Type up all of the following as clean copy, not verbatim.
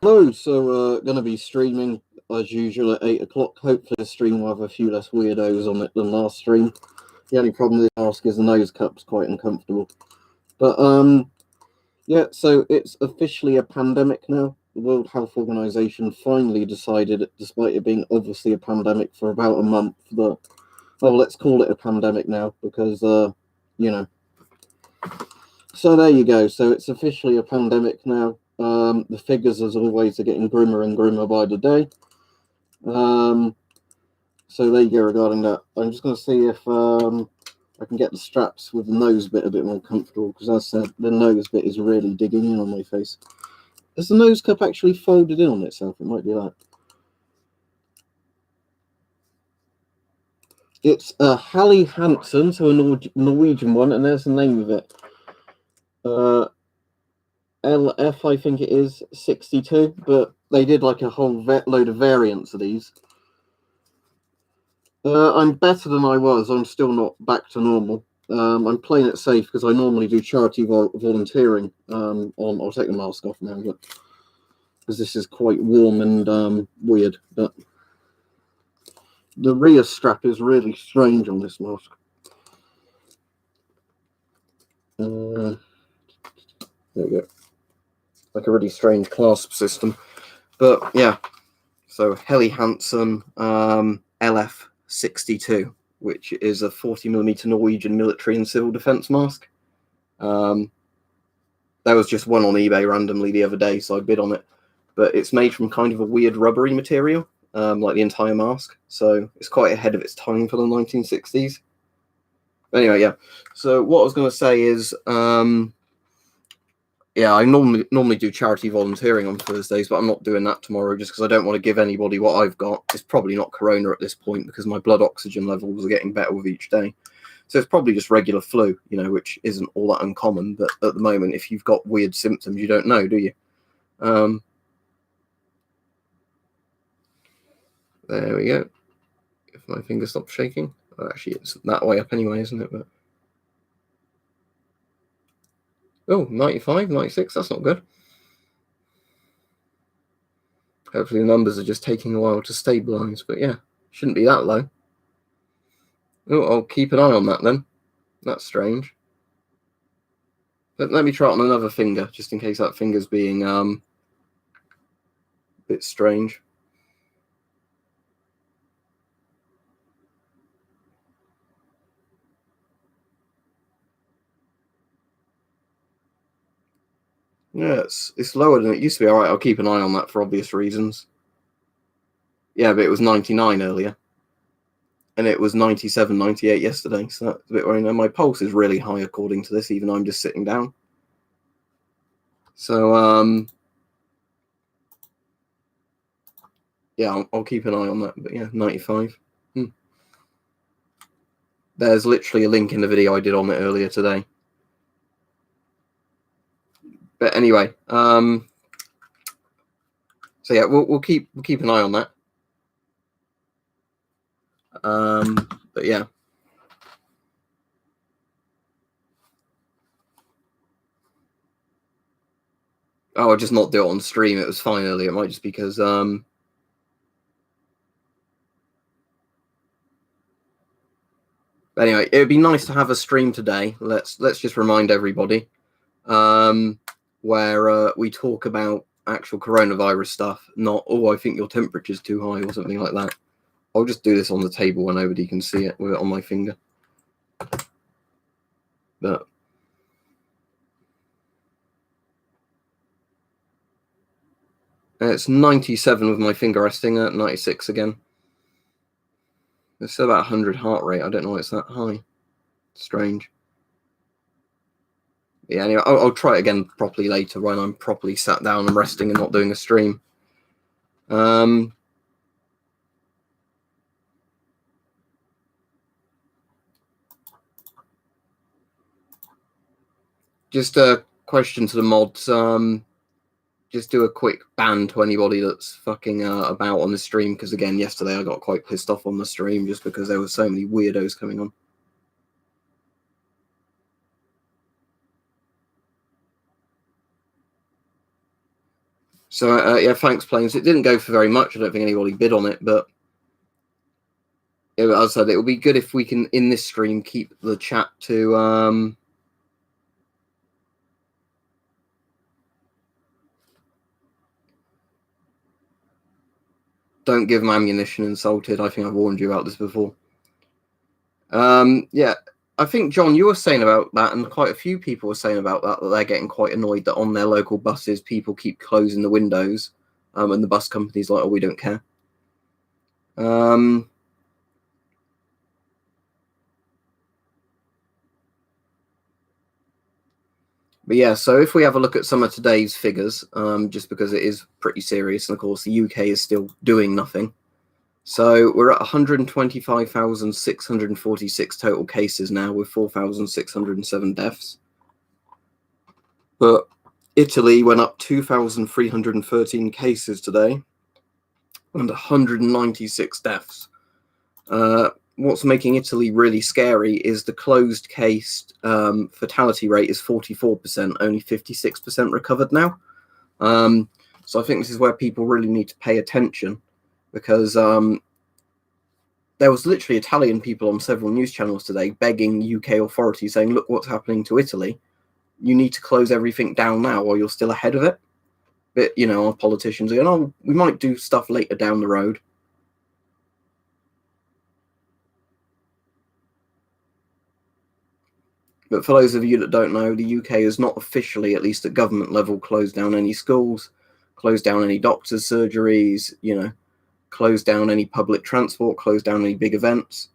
Hello, so going to be streaming as usual at 8 o'clock. Hopefully the stream will have a few less weirdos on it than last stream. The only problem with the mask is the nose cup's quite uncomfortable. But yeah, so it's officially a pandemic now. The World Health Organization finally decided, despite it being obviously a pandemic for about a month, that, oh, let's call it a pandemic now because, you know. So there you go. So it's officially a pandemic now. The figures, as always, are getting grimmer and grimmer by the day. So there you go regarding that. I'm just going to see if I can get the straps with the nose bit a bit more comfortable, because as I said, the nose bit is really digging in on my face. Is the nose cup actually folded in on itself? It might be that. It's a Hallie Hansen, so a Norwegian one, and there's the name of it. LF, I think it is, 62, but they did like a whole load of variants of these. I'm better than I was. I'm still not back to normal. I'm playing it safe because I normally do charity volunteering. I'll take the mask off now, but because this is quite warm and weird. But the rear strap is really strange on this mask. There we go. Like a really strange clasp system. But yeah, so Helly Hansen LF62, which is a 40mm Norwegian military and civil defense mask. There was just one on eBay randomly the other day, so I bid on it. But it's made from kind of a weird rubbery material, like the entire mask. So it's quite ahead of its time for the 1960s. But anyway, yeah. So what I was going to say is, yeah, I normally do charity volunteering on Thursdays, but I'm not doing that tomorrow just because I don't want to give anybody what I've got. It's probably not corona at this point because my blood oxygen levels are getting better with each day. So it's probably just regular flu, which isn't all that uncommon. But at the moment, if you've got weird symptoms, you don't know, do you? There we go. If my finger stops shaking. Well, actually, it's that way up anyway, isn't it? But oh, 95, 96, that's not good. Hopefully the numbers are just taking a while to stabilize, but yeah, shouldn't be that low. Oh, I'll keep an eye on that then. That's strange. But let me try it on another finger, just in case that finger's being a bit strange. Yeah, it's lower than it used to be. All right, I'll keep an eye on that for obvious reasons. Yeah, but it was 99 earlier. And it was 97, 98 yesterday. So that's a bit worrying. My pulse is really high according to this, even though I'm just sitting down. So, yeah, I'll keep an eye on that. But yeah, 95. There's literally a link in the video I did on it earlier today. But anyway, so yeah, we'll keep an eye on that. But yeah. Oh, I'll just not do it on stream. It was fine earlier. It might just because but anyway, it would be nice to have a stream today. Let's just remind everybody, where we talk about actual coronavirus stuff, not I think your temperature's too high or something like that. I'll just do this on the table where nobody can see it with it on my finger. But it's 97 with my finger resting at 96 again. It's still about 100 heart rate. I don't know why it's that high. Strange. Yeah, anyway, I'll try it again properly later when I'm properly sat down and resting and not doing a stream. Just a question to the mods. Just do a quick ban to anybody that's fucking about on the stream, because again, yesterday I got quite pissed off on the stream just because there were so many weirdos coming on. So yeah, thanks, Planes. It didn't go for very much. I don't think anybody bid on it, but as I said, it would be good if we can, in this stream, keep the chat to don't give them ammunition insulted. I think I've warned you about this before. Yeah, I think, John, you were saying about that, and quite a few people were saying about that they're getting quite annoyed that on their local buses, people keep closing the windows, and the bus company's like, oh, we don't care. But yeah, so if we have a look at some of today's figures, just because it is pretty serious, and of course the UK is still doing nothing. So we're at 125,646 total cases now, with 4,607 deaths. But Italy went up 2,313 cases today and 196 deaths. What's making Italy really scary is the closed case fatality rate is 44%, only 56% recovered now. So I think this is where people really need to pay attention, because there was literally Italian people on several news channels today begging UK authorities, saying, look what's happening to Italy. You need to close everything down now while you're still ahead of it. But, you know, our politicians are going, oh, we might do stuff later down the road. But for those of you that don't know, the UK has not officially, at least at government level, closed down any schools, closed down any doctors' surgeries, you know, closed down any public transport, closed down any big events.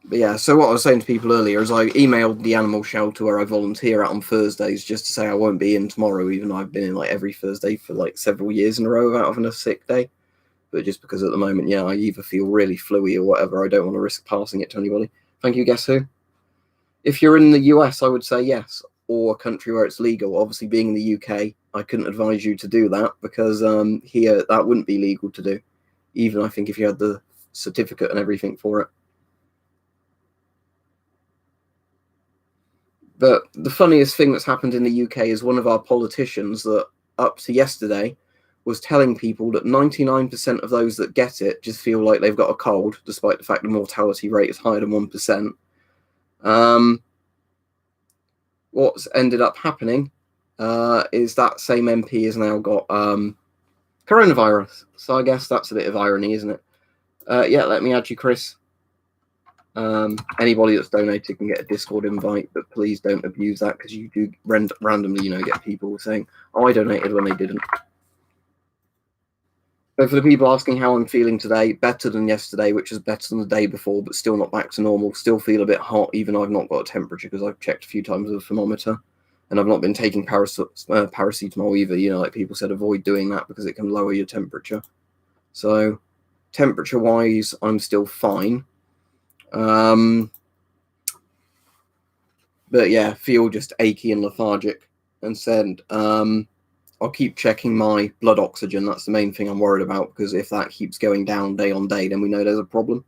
But yeah, so what I was saying to people earlier is I emailed the animal shelter where I volunteer at on Thursdays just to say I won't be in tomorrow, even though I've been in like every Thursday for like several years in a row without having a sick day. But just because at the moment, yeah, I either feel really fluey or whatever, I don't want to risk passing it to anybody. Thank you, guess who? If you're in the US, I would say yes, or a country where it's legal. Obviously, being in the UK, I couldn't advise you to do that, because here that wouldn't be legal to do, even I think if you had the certificate and everything for it. But the funniest thing that's happened in the UK is one of our politicians that up to yesterday was telling people that 99% of those that get it just feel like they've got a cold, despite the fact the mortality rate is higher than 1%. What's ended up happening is that same MP has now got coronavirus. So I guess that's a bit of irony, isn't it? Yeah, let me add you, Chris. Anybody that's donated can get a Discord invite, but please don't abuse that, because you do randomly, you know, get people saying, oh, I donated when they didn't. So for the people asking how I'm feeling today, better than yesterday, which is better than the day before, but still not back to normal. Still feel a bit hot, even though I've not got a temperature, because I've checked a few times with a thermometer, and I've not been taking paracetamol either. You know, like people said, avoid doing that because it can lower your temperature. So temperature-wise, I'm still fine. But yeah, feel just achy and lethargic, and said I'll keep checking my blood oxygen. That's the main thing I'm worried about, because if that keeps going down day on day, then we know there's a problem.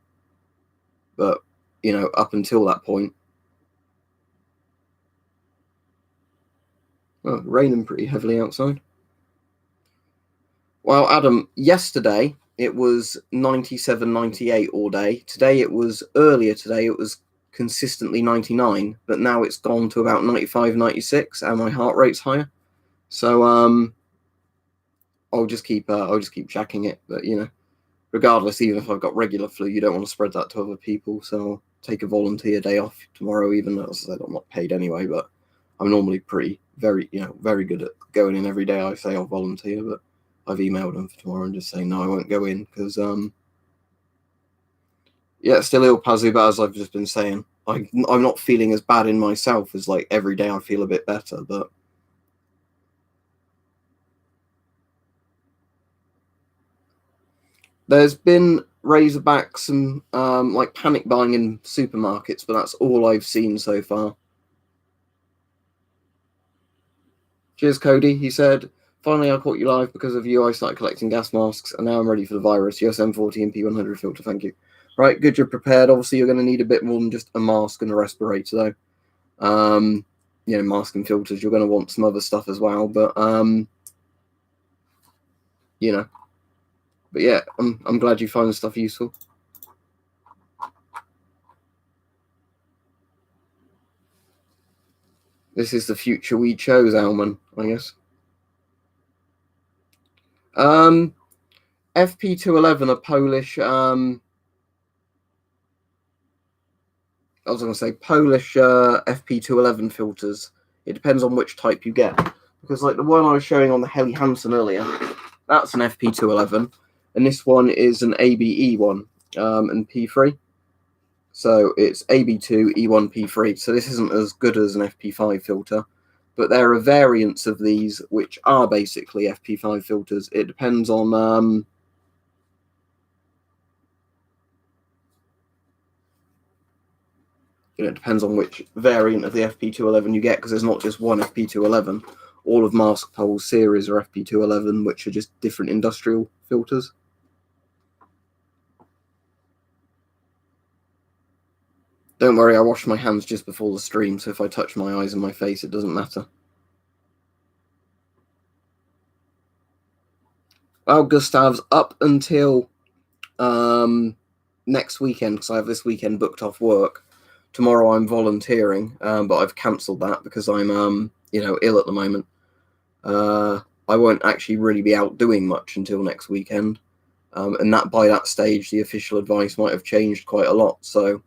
But, you know, up until that point, raining pretty heavily outside. Well, Adam, yesterday it was 97, 98 all day. Today earlier today it was consistently 99, but now it's gone to about 95, 96, and my heart rate's higher. So I'll just keep checking it. But, you know, regardless, even if I've got regular flu, you don't want to spread that to other people. So I'll take a volunteer day off tomorrow, even though, as I said, I'm not paid anyway, but I'm normally very good at going in every day. I say I'll volunteer, but I've emailed them for tomorrow and just saying, no, I won't go in, because, yeah, still ill, Pazu, but as I've just been saying, I'm not feeling as bad in myself as, like, every day I feel a bit better, but there's been Razorbacks and like panic buying in supermarkets, but that's all I've seen so far. Cheers, Cody. He said, finally I caught you live because of you. I started collecting gas masks, and now I'm ready for the virus. USM40 and P100 filter, thank you. Right, good, you're prepared. Obviously, you're going to need a bit more than just a mask and a respirator, though. masking filters, you're going to want some other stuff as well. But but yeah, I'm glad you find the stuff useful. This is the future we chose, Alman, I guess. FP211 are Polish. I was going to say Polish FP211 filters. It depends on which type you get, because like the one I was showing on the Helly Hansen earlier, that's an FP211, and this one is an ABE one, and P3. So it's AB2 E1 P3. So this isn't as good as an FP5 filter, but there are variants of these which are basically FP5 filters. It depends on it depends on which variant of the FP211 you get, because there's not just one FP211. All of Mask Pole's series are FP211, which are just different industrial filters. Don't worry, I washed my hands just before the stream, so if I touch my eyes and my face, it doesn't matter. Well, Gustav's up until next weekend, because I have this weekend booked off work. Tomorrow I'm volunteering, but I've cancelled that because I'm ill at the moment. I won't actually really be out doing much until next weekend, and that by that stage the official advice might have changed quite a lot, so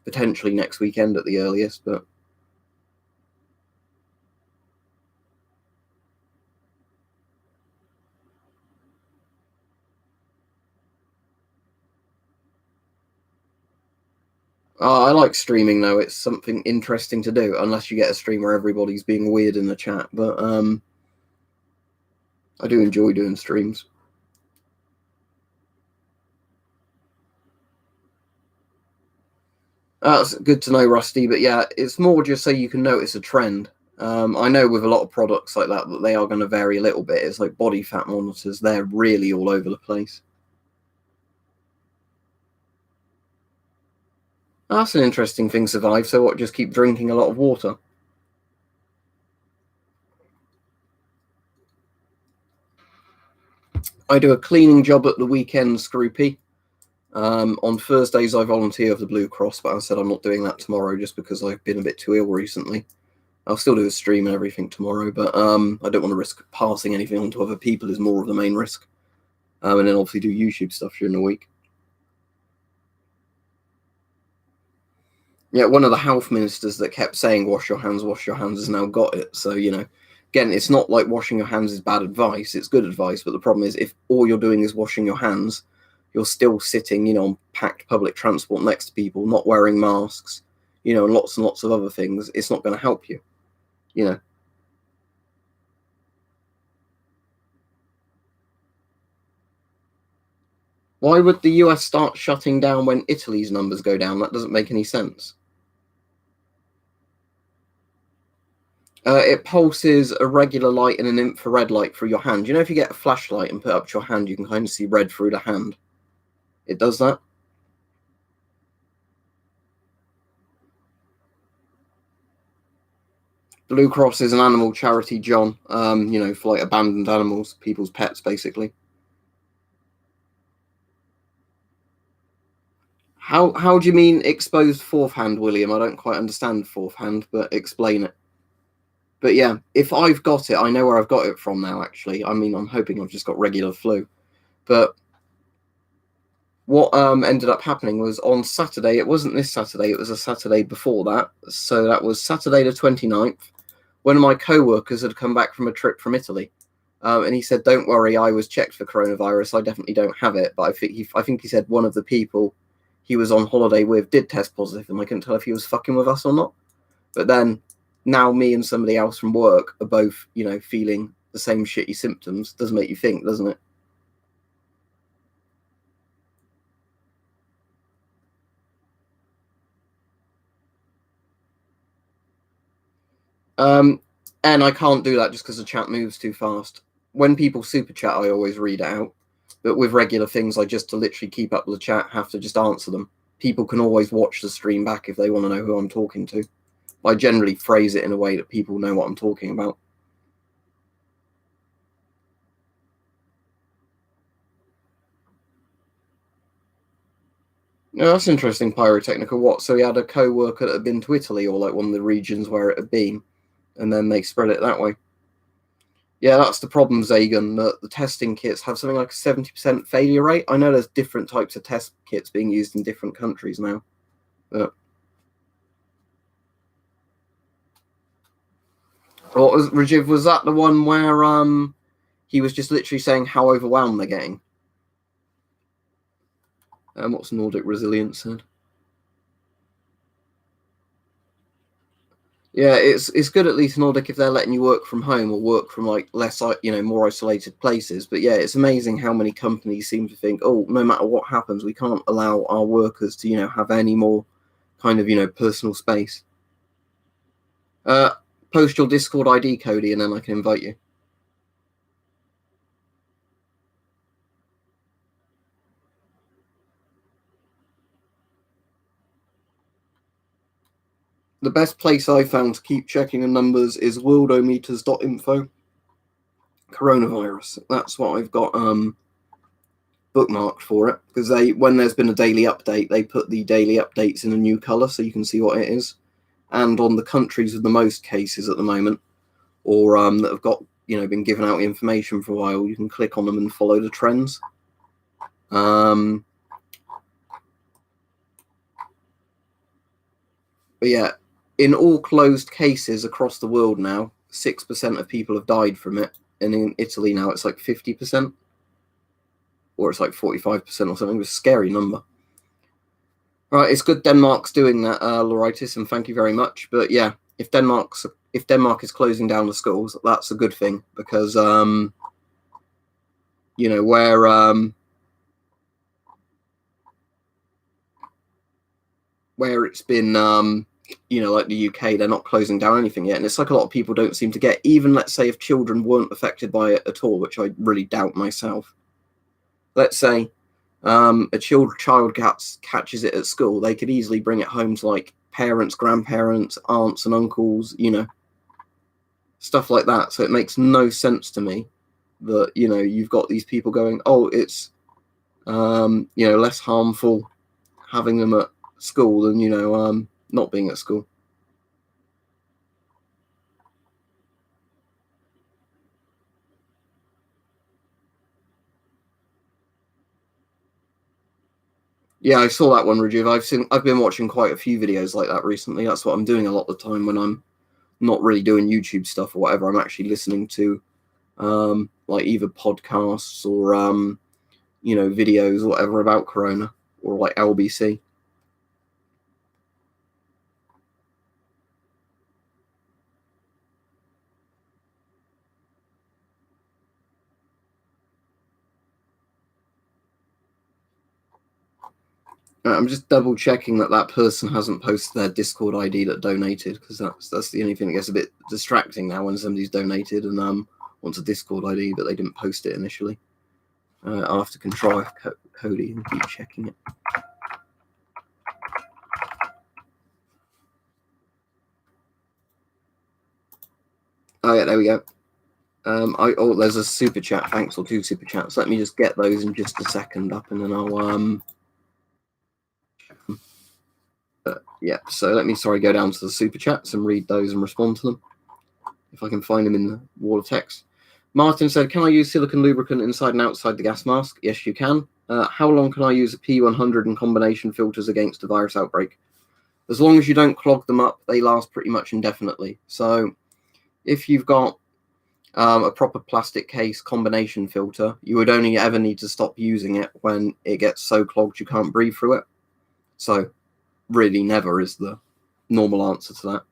potentially next weekend at the earliest. But I like streaming though. It's something interesting to do, unless you get a stream where everybody's being weird in the chat. But I do enjoy doing streams. That's good to know, Rusty. But yeah, it's more just so you can notice a trend. I know with a lot of products like that they are going to vary a little bit. It's like body fat monitors; they're really all over the place. That's an interesting thing, Survive. So what, just keep drinking a lot of water? I do a cleaning job at the weekend, Scroopy. On Thursdays, I volunteer with the Blue Cross, but I said I'm not doing that tomorrow just because I've been a bit too ill recently. I'll still do a stream and everything tomorrow, but I don't want to risk passing anything on to other people is more of the main risk. And then obviously do YouTube stuff during the week. Yeah, one of the health ministers that kept saying wash your hands has now got it. So, again, it's not like washing your hands is bad advice. It's good advice, but the problem is if all you're doing is washing your hands, you're still sitting, on packed public transport next to people, not wearing masks, and lots of other things. It's not going to help you, Why would the US start shutting down when Italy's numbers go down? That doesn't make any sense. It pulses a regular light and an infrared light through your hand. If you get a flashlight and put it up to your hand, you can kind of see red through the hand. It does that. Blue Cross is an animal charity, John. For like abandoned animals, people's pets, basically. How do you mean exposed fourth hand, William? I don't quite understand fourth hand, but explain it. But yeah, if I've got it, I know where I've got it from now, actually. I mean, I'm hoping I've just got regular flu. But what ended up happening was on Saturday, it wasn't this Saturday, it was a Saturday before that. So that was Saturday the 29th. One of my co-workers had come back from a trip from Italy. And he said, don't worry, I was checked for coronavirus. I definitely don't have it. But I think he said one of the people he was on holiday with did test positive, and I couldn't tell if he was fucking with us or not. But then now me and somebody else from work are both, feeling the same shitty symptoms. Does make you think, doesn't it? And I can't do that just because the chat moves too fast. When people super chat, I always read it out. But with regular things, I just to literally keep up with the chat, have to just answer them. People can always watch the stream back if they want to know who I'm talking to. I generally phrase it in a way that people know what I'm talking about. No, that's interesting, Pyrotechnica. What? So he had a co-worker that had been to Italy, or like one of the regions where it had been, and then they spread it that way. Yeah, that's the problem, Zagan, that the testing kits have something like a 70% failure rate. I know there's different types of test kits being used in different countries now. But Rajiv, was that the one where he was just literally saying how overwhelmed they're getting? What's Nordic Resilience said? Yeah, it's good at least Nordic if they're letting you work from home or work from like less, more isolated places. But yeah, it's amazing how many companies seem to think, oh, no matter what happens, we can't allow our workers to, have any more kind of, personal space. Post your Discord ID, Cody, and then I can invite you. The best place I found to keep checking the numbers is worldometers.info. Coronavirus. That's what I've got bookmarked for it, because when there's been a daily update, they put the daily updates in a new color so you can see what it is. And on the countries with the most cases at the moment, or that have got been given out information for a while, you can click on them and follow the trends. But yeah, in all closed cases across the world now, 6% of people have died from it, and in Italy now it's like 50%, or it's like 45% or something. It's a scary number. Right, it's good Denmark's doing that, Lauritis, and thank you very much. But yeah, if Denmark is closing down the schools, that's a good thing, because where it's been like the UK, they're not closing down anything yet, and it's like a lot of people don't seem to get, even let's say if children weren't affected by it at all, which I really doubt myself. Let's say a child catches it at school, they could easily bring it home to like parents, grandparents, aunts and uncles, stuff like that. So it makes no sense to me that you've got these people going, oh, it's less harmful having them at school than not being at school. Yeah, I saw that one, Rajiv. I've been watching quite a few videos like that recently. That's what I'm doing a lot of the time when I'm not really doing YouTube stuff or whatever. I'm actually listening to like either podcasts or videos or whatever about Corona, or like LBC. I'm just double checking that person hasn't posted their Discord ID that donated, because that's the only thing that gets a bit distracting now when somebody's donated and wants a Discord ID, but they didn't post it initially. I'll have to control Cody and keep checking it. Oh yeah, there we go. There's a super chat. Thanks, or 2 super chats. Let me just get those in just a second up, and then I'll yeah. So let me go down to the super chats and read those and respond to them, if I can find them in the wall of text. Martin said, "Can I use silicone lubricant inside and outside the gas mask?" Yes, you can. How long can I use a P100 and combination filters against a virus outbreak? As long as you don't clog them up, they last pretty much indefinitely. So if you've got a proper plastic case combination filter, you would only ever need to stop using it when it gets so clogged you can't breathe through it. So really never is the normal answer to that.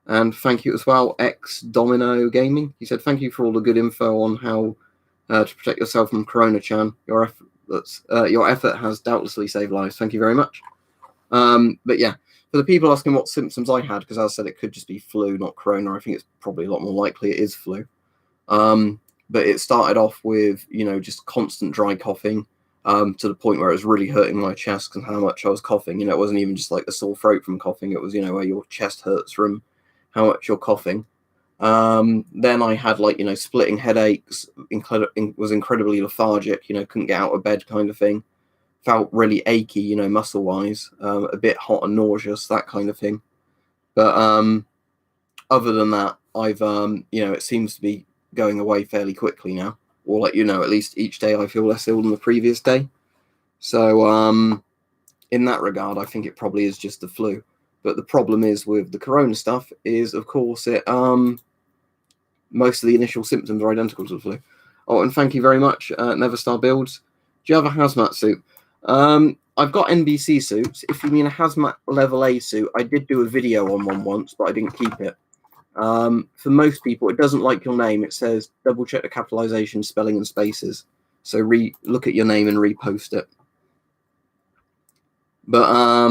And thank you as well, X Domino Gaming. He said, "Thank you for all the good info on how to protect yourself from Corona, Chan. Your effort has doubtlessly saved lives." Thank you very much. But yeah, for the people asking what symptoms I had, because as I said, it could just be flu, not Corona. I think it's probably a lot more likely it is flu. But it started off with, just constant dry coughing, to the point where it was really hurting my chest because how much I was coughing. It wasn't even just like a sore throat from coughing. It was, where your chest hurts from how much you're coughing. Then I had splitting headaches, was incredibly lethargic, couldn't get out of bed kind of thing. Felt really achy, muscle-wise, a bit hot and nauseous, that kind of thing. But other than that, I've, it seems to be going away fairly quickly now. Or at least each day I feel less ill than the previous day. So in that regard, I think it probably is just the flu. But the problem is with the corona stuff is, of course, it most of the initial symptoms are identical to the flu. Oh, and thank you very much, Neverstar Builds. Do you have a hazmat suit? I've got NBC suits. If you mean a hazmat level A suit, I did do a video on one once, but I didn't keep it. For most people, it doesn't like your name. It says double check the capitalization, spelling, and spaces. So look at your name and repost it. But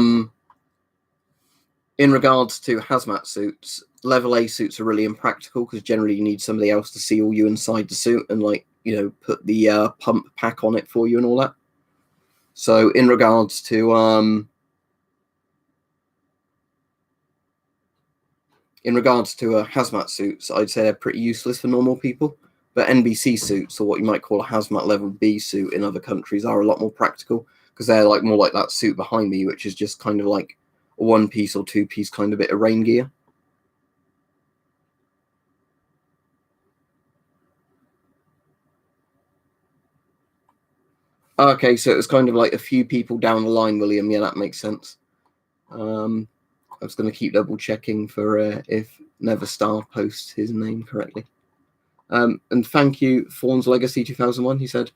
in regards to hazmat suits, level A suits are really impractical because generally you need somebody else to seal you inside the suit and put the pump pack on it for you and all that. So in regards to hazmat suits, I'd say they're pretty useless for normal people. But NBC suits, or what you might call a hazmat level B suit in other countries, are a lot more practical because they're more like that suit behind me, which is just kind of like a one-piece or two-piece kind of bit of rain gear. Okay, so it was kind of like a few people down the line, William. Yeah, that makes sense. I was going to keep double checking for if Neverstar posts his name correctly. And thank you, Fawn's Legacy 2001. He said,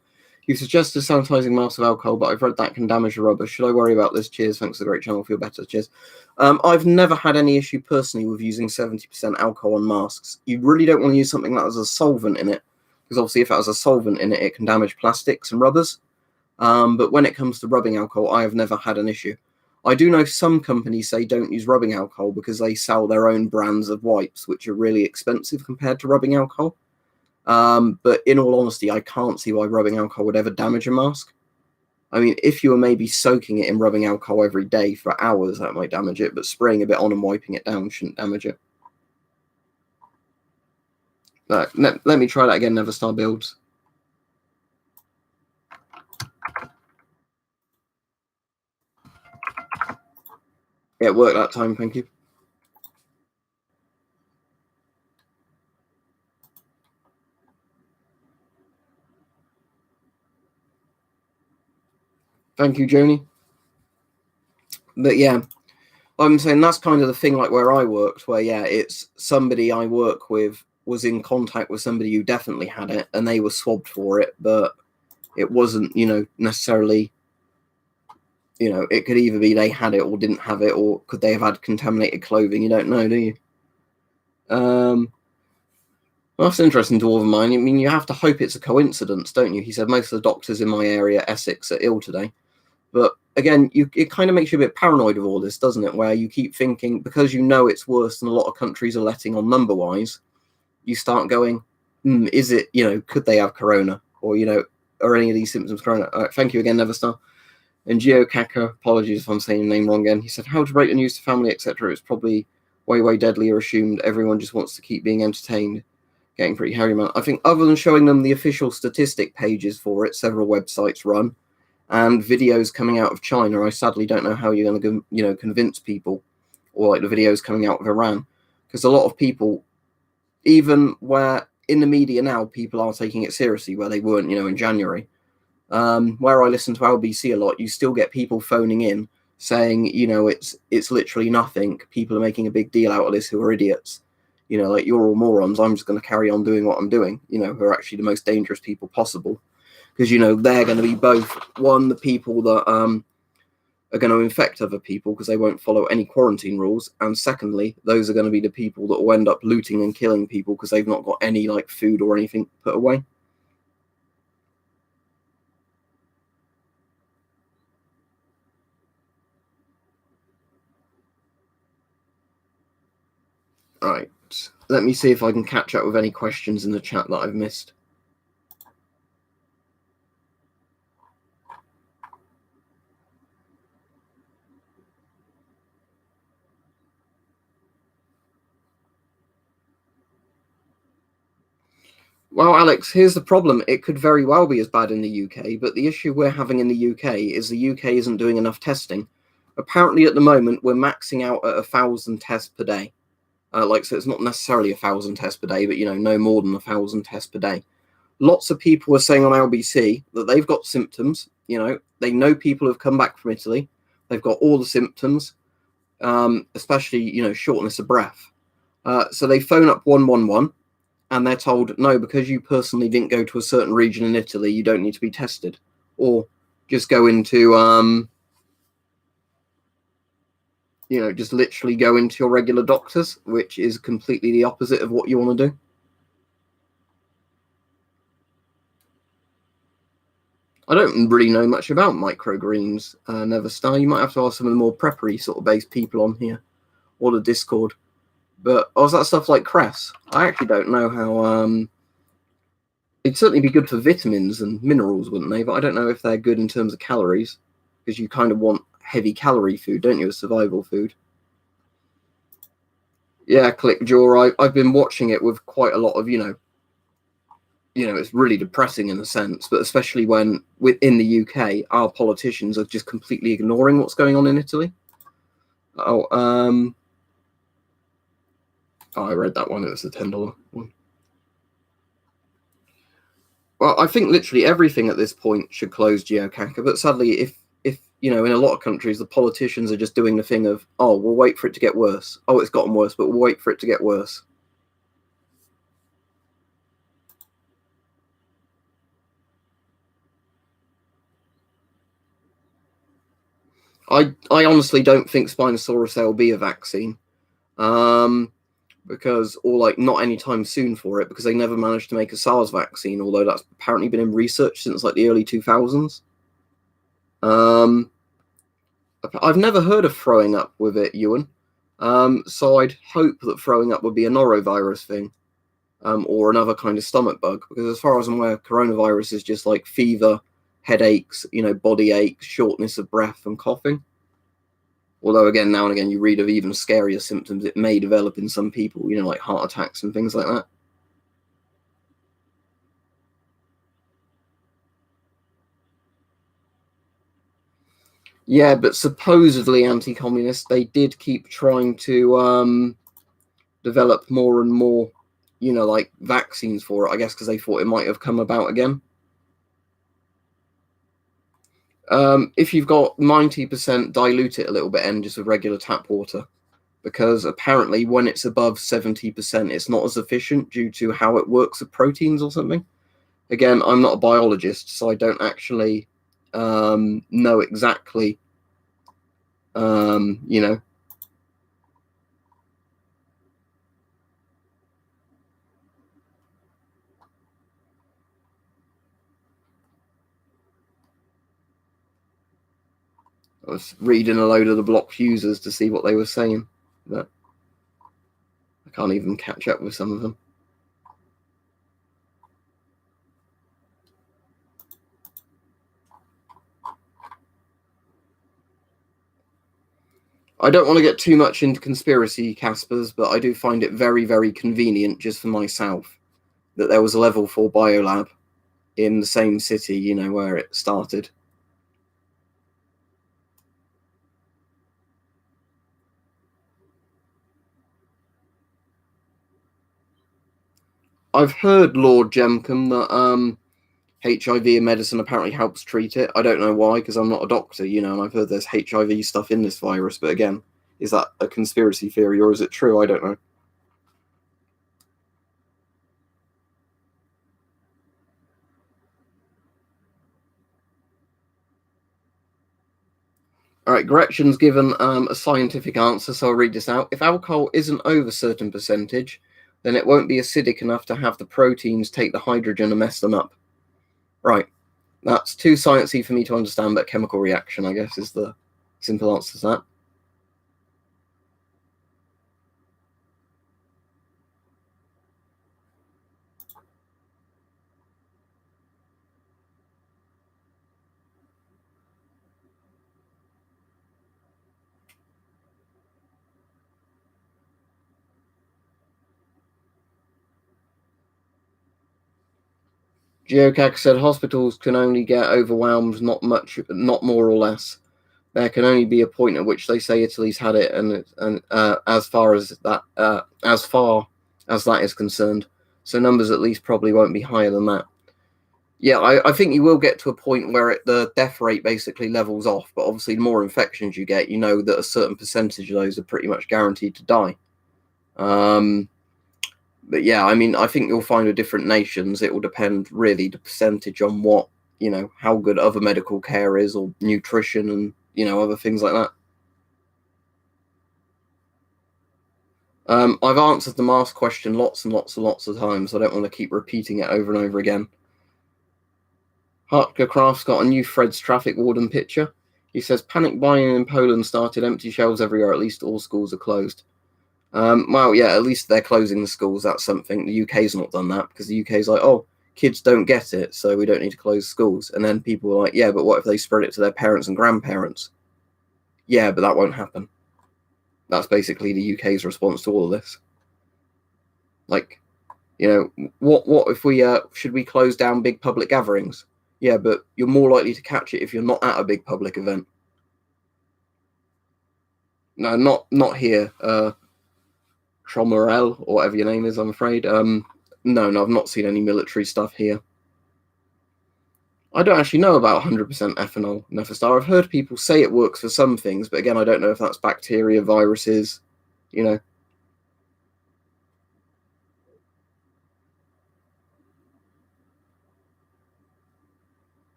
you suggested sanitizing masks with alcohol, but I've read that can damage the rubber. Should I worry about this? Cheers. Thanks for the great channel. Feel better. Cheers. I've never had any issue personally with using 70% alcohol on masks. You really don't want to use something that has a solvent in it, because obviously if it has a solvent in it, it can damage plastics and rubbers. But when it comes to rubbing alcohol, I have never had an issue. I do know some companies say don't use rubbing alcohol because they sell their own brands of wipes, which are really expensive compared to rubbing alcohol. But in all honesty, I can't see why rubbing alcohol would ever damage a mask. I mean, if you were maybe soaking it in rubbing alcohol every day for hours, that might damage it, but spraying a bit on and wiping it down shouldn't damage it. Let me try that again, Neverstar Builds. Yeah, it worked that time, thank you. Thank you, Joni. But yeah, I'm saying that's kind of the thing, like where I worked, where yeah, it's somebody I work with was in contact with somebody who definitely had it, and they were swabbed for it, but it wasn't, necessarily, it could either be they had it or didn't have it, or could they have had contaminated clothing? You don't know, do you? Well, that's interesting, Dwarven Mine. I mean, you have to hope it's a coincidence, don't you? He said most of the doctors in my area, Essex, are ill today. But again, it kind of makes you a bit paranoid of all this, doesn't it? Where you keep thinking, because it's worse than a lot of countries are letting on number-wise, you start going, is it, could they have corona? Or, are any of these symptoms corona? All right, thank you again, Neverstar. And Gio Kaka, apologies if I'm saying your name wrong again. He said, how to break the news to family, etc. It's probably way, way deadlier assumed. Everyone just wants to keep being entertained. Getting pretty hairy, man. I think other than showing them the official statistic pages for it, several websites run, and videos coming out of China, I sadly don't know how you're going to, convince people, or like the videos coming out of Iran, because a lot of people, even where in the media now, people are taking it seriously, where they weren't, in January. Where I listen to LBC a lot, you still get people phoning in saying, it's literally nothing. People are making a big deal out of this who are idiots. Like, you're all morons. I'm just going to carry on doing what I'm doing, who are actually the most dangerous people possible. Because, they're going to be both, one, the people that are going to infect other people because they won't follow any quarantine rules. And secondly, those are going to be the people that will end up looting and killing people because they've not got any, food or anything put away. Right. Let me see if I can catch up with any questions in the chat that I've missed. Well, Alex, here's the problem. It could very well be as bad in the UK, but the issue we're having in the UK is the UK isn't doing enough testing. Apparently, at the moment, we're maxing out at 1,000 tests per day. So it's not necessarily 1,000 tests per day, but no more than 1,000 tests per day. Lots of people are saying on LBC that they've got symptoms. They know people have come back from Italy. They've got all the symptoms, especially shortness of breath. So they phone up 111. And they're told, no, because you personally didn't go to a certain region in Italy, you don't need to be tested. Or just go into, just literally go into your regular doctors, which is completely the opposite of what you want to do. I don't really know much about microgreens, Neverstar. You might have to ask some of the more preppery sort of based people on here, or the Discord. But is that stuff like cress? I actually don't know how... It'd certainly be good for vitamins and minerals, wouldn't they? But I don't know if they're good in terms of calories, because you kind of want heavy calorie food, don't you, as survival food? Yeah, Clickjaw. I've been watching it with quite a lot of, it's really depressing in a sense, but especially when within the UK, our politicians are just completely ignoring what's going on in Italy. Oh, I read that one. It was a $10 one. Well, I think literally everything at this point should close geocacher, but sadly, if in a lot of countries, the politicians are just doing the thing of, oh, we'll wait for it to get worse. Oh, it's gotten worse, but we'll wait for it to get worse. I honestly don't think Spinosaurus there will be a vaccine, because not anytime soon for it, because they never managed to make a SARS vaccine, although that's apparently been in research since the early 2000s. I've never heard of throwing up with it, Ewan. So I'd hope that throwing up would be a norovirus thing, or another kind of stomach bug, because as far as I'm aware, coronavirus is just like fever, headaches, body aches, shortness of breath, and coughing. Although, again, now and again, you read of even scarier symptoms it may develop in some people, like heart attacks and things like that. Yeah, but supposedly anti-communist, they did keep trying to develop more and more, vaccines for it, I guess, because they thought it might have come about again. If you've got 90%, dilute it a little bit and just with regular tap water, because apparently when it's above 70%, it's not as efficient due to how it works with proteins or something. Again, I'm not a biologist, so I don't actually know exactly, I was reading a load of the block fusers to see what they were saying, but I can't even catch up with some of them. I don't want to get too much into conspiracy, Caspers, but I do find it very, very convenient just for myself that there was a level 4 biolab in the same city, where it started. I've heard, Lord Jemcom, that HIV in medicine apparently helps treat it. I don't know why, because I'm not a doctor, and I've heard there's HIV stuff in this virus, but again, is that a conspiracy theory or is it true? I don't know. All right, Gretchen's given a scientific answer, so I'll read this out. If alcohol isn't over a certain percentage, then it won't be acidic enough to have the proteins take the hydrogen and mess them up. Right. That's too sciencey for me to understand, but chemical reaction, I guess, is the simple answer to that. Geocache said hospitals can only get overwhelmed, not not more or less. There can only be a point at which they say Italy's had it, and as far as that is concerned, so numbers at least probably won't be higher than that. Yeah, I think you will get to a point where the death rate basically levels off, but obviously the more infections you get, you know that a certain percentage of those are pretty much guaranteed to die. But yeah, I mean, I think you'll find with different nations, it will depend really the percentage on what, how good other medical care is, or nutrition, and, other things like that. I've answered the mask question lots and lots and lots of times, so I don't want to keep repeating it over and over again. Hartka Craft's got a new Fred's traffic warden picture. He says, panic buying in Poland started, empty shelves everywhere, at least all schools are closed. Well, yeah, at least they're closing the schools. That's something. The UK's not done that, because the UK's like, oh, kids don't get it, so we don't need to close schools. And then people are like, yeah, but what if they spread it to their parents and grandparents? Yeah, but that won't happen. That's basically the UK's response to all of this. Like, what if we should we close down big public gatherings? Yeah, but you're more likely to catch it if you're not at a big public event. No, not here. Tromorel, or whatever your name is, I'm afraid. No, I've not seen any military stuff here. I don't actually know about 100% ethanol, Nephestar. I've heard people say it works for some things, but again, I don't know if that's bacteria, viruses,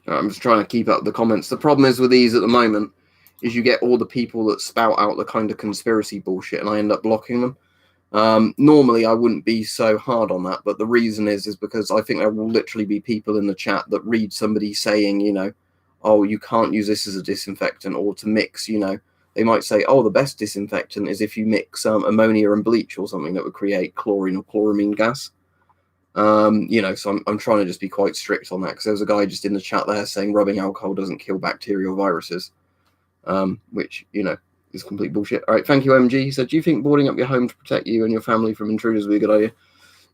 I'm just trying to keep up the comments. The problem is with these at the moment is you get all the people that spout out the kind of conspiracy bullshit, and I end up blocking them. Normally, I wouldn't be so hard on that, but the reason is because I think there will literally be people in the chat that read somebody saying, oh, you can't use this as a disinfectant, or to mix, they might say, oh, the best disinfectant is if you mix ammonia and bleach or something that would create chlorine or chloramine gas. So I'm trying to just be quite strict on that, because there was a guy just in the chat there saying rubbing alcohol doesn't kill bacteria or viruses, which, is complete bullshit. All right, thank you, MG. He said, do you think boarding up your home to protect you and your family from intruders would be a good idea?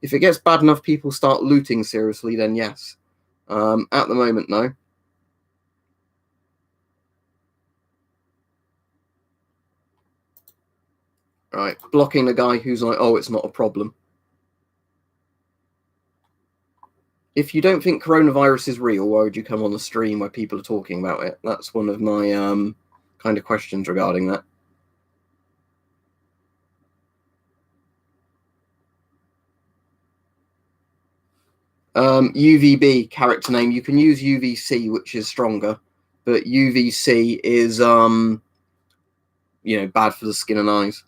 If it gets bad enough people start looting seriously, then yes. At the moment, no. Right, blocking the guy who's like, oh, it's not a problem. If you don't think coronavirus is real, why would you come on the stream where people are talking about it? That's one of my kind of questions regarding that. UVB character name. You can use UVC, which is stronger, but UVC is bad for the skin and eyes.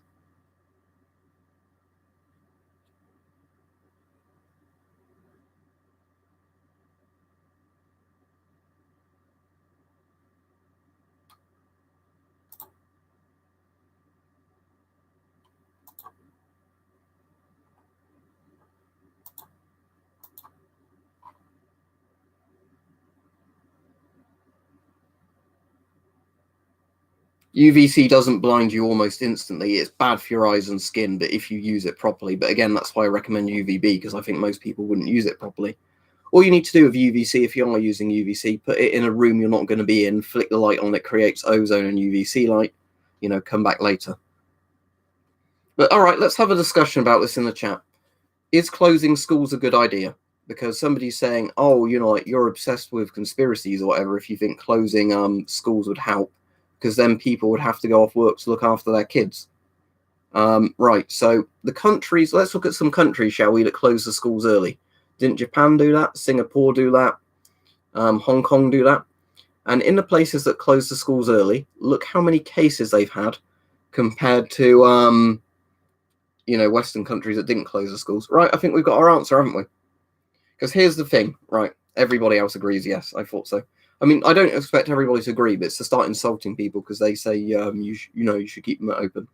UVC doesn't blind you almost instantly. It's bad for your eyes and skin, but if you use it properly. But again, that's why I recommend UVB, because I think most people wouldn't use it properly. All you need to do with UVC, if you are using UVC, put it in a room you're not going to be in, flick the light on, it creates ozone and UVC light, come back later. But all right, let's have a discussion about this in the chat. Is closing schools a good idea? Because somebody's saying, oh, you're obsessed with conspiracies or whatever if you think closing schools would help, because then people would have to go off work to look after their kids. Right, so the countries, let's look at some countries, shall we, that close the schools early. Didn't Japan do that? Singapore do that? Hong Kong do that? And in the places that close the schools early, look how many cases they've had compared to, Western countries that didn't close the schools. Right, I think we've got our answer, haven't we? Because here's the thing, right? Everybody else agrees, yes, I thought so. I mean, I don't expect everybody to agree, but it's to start insulting people because they say, you should keep them open.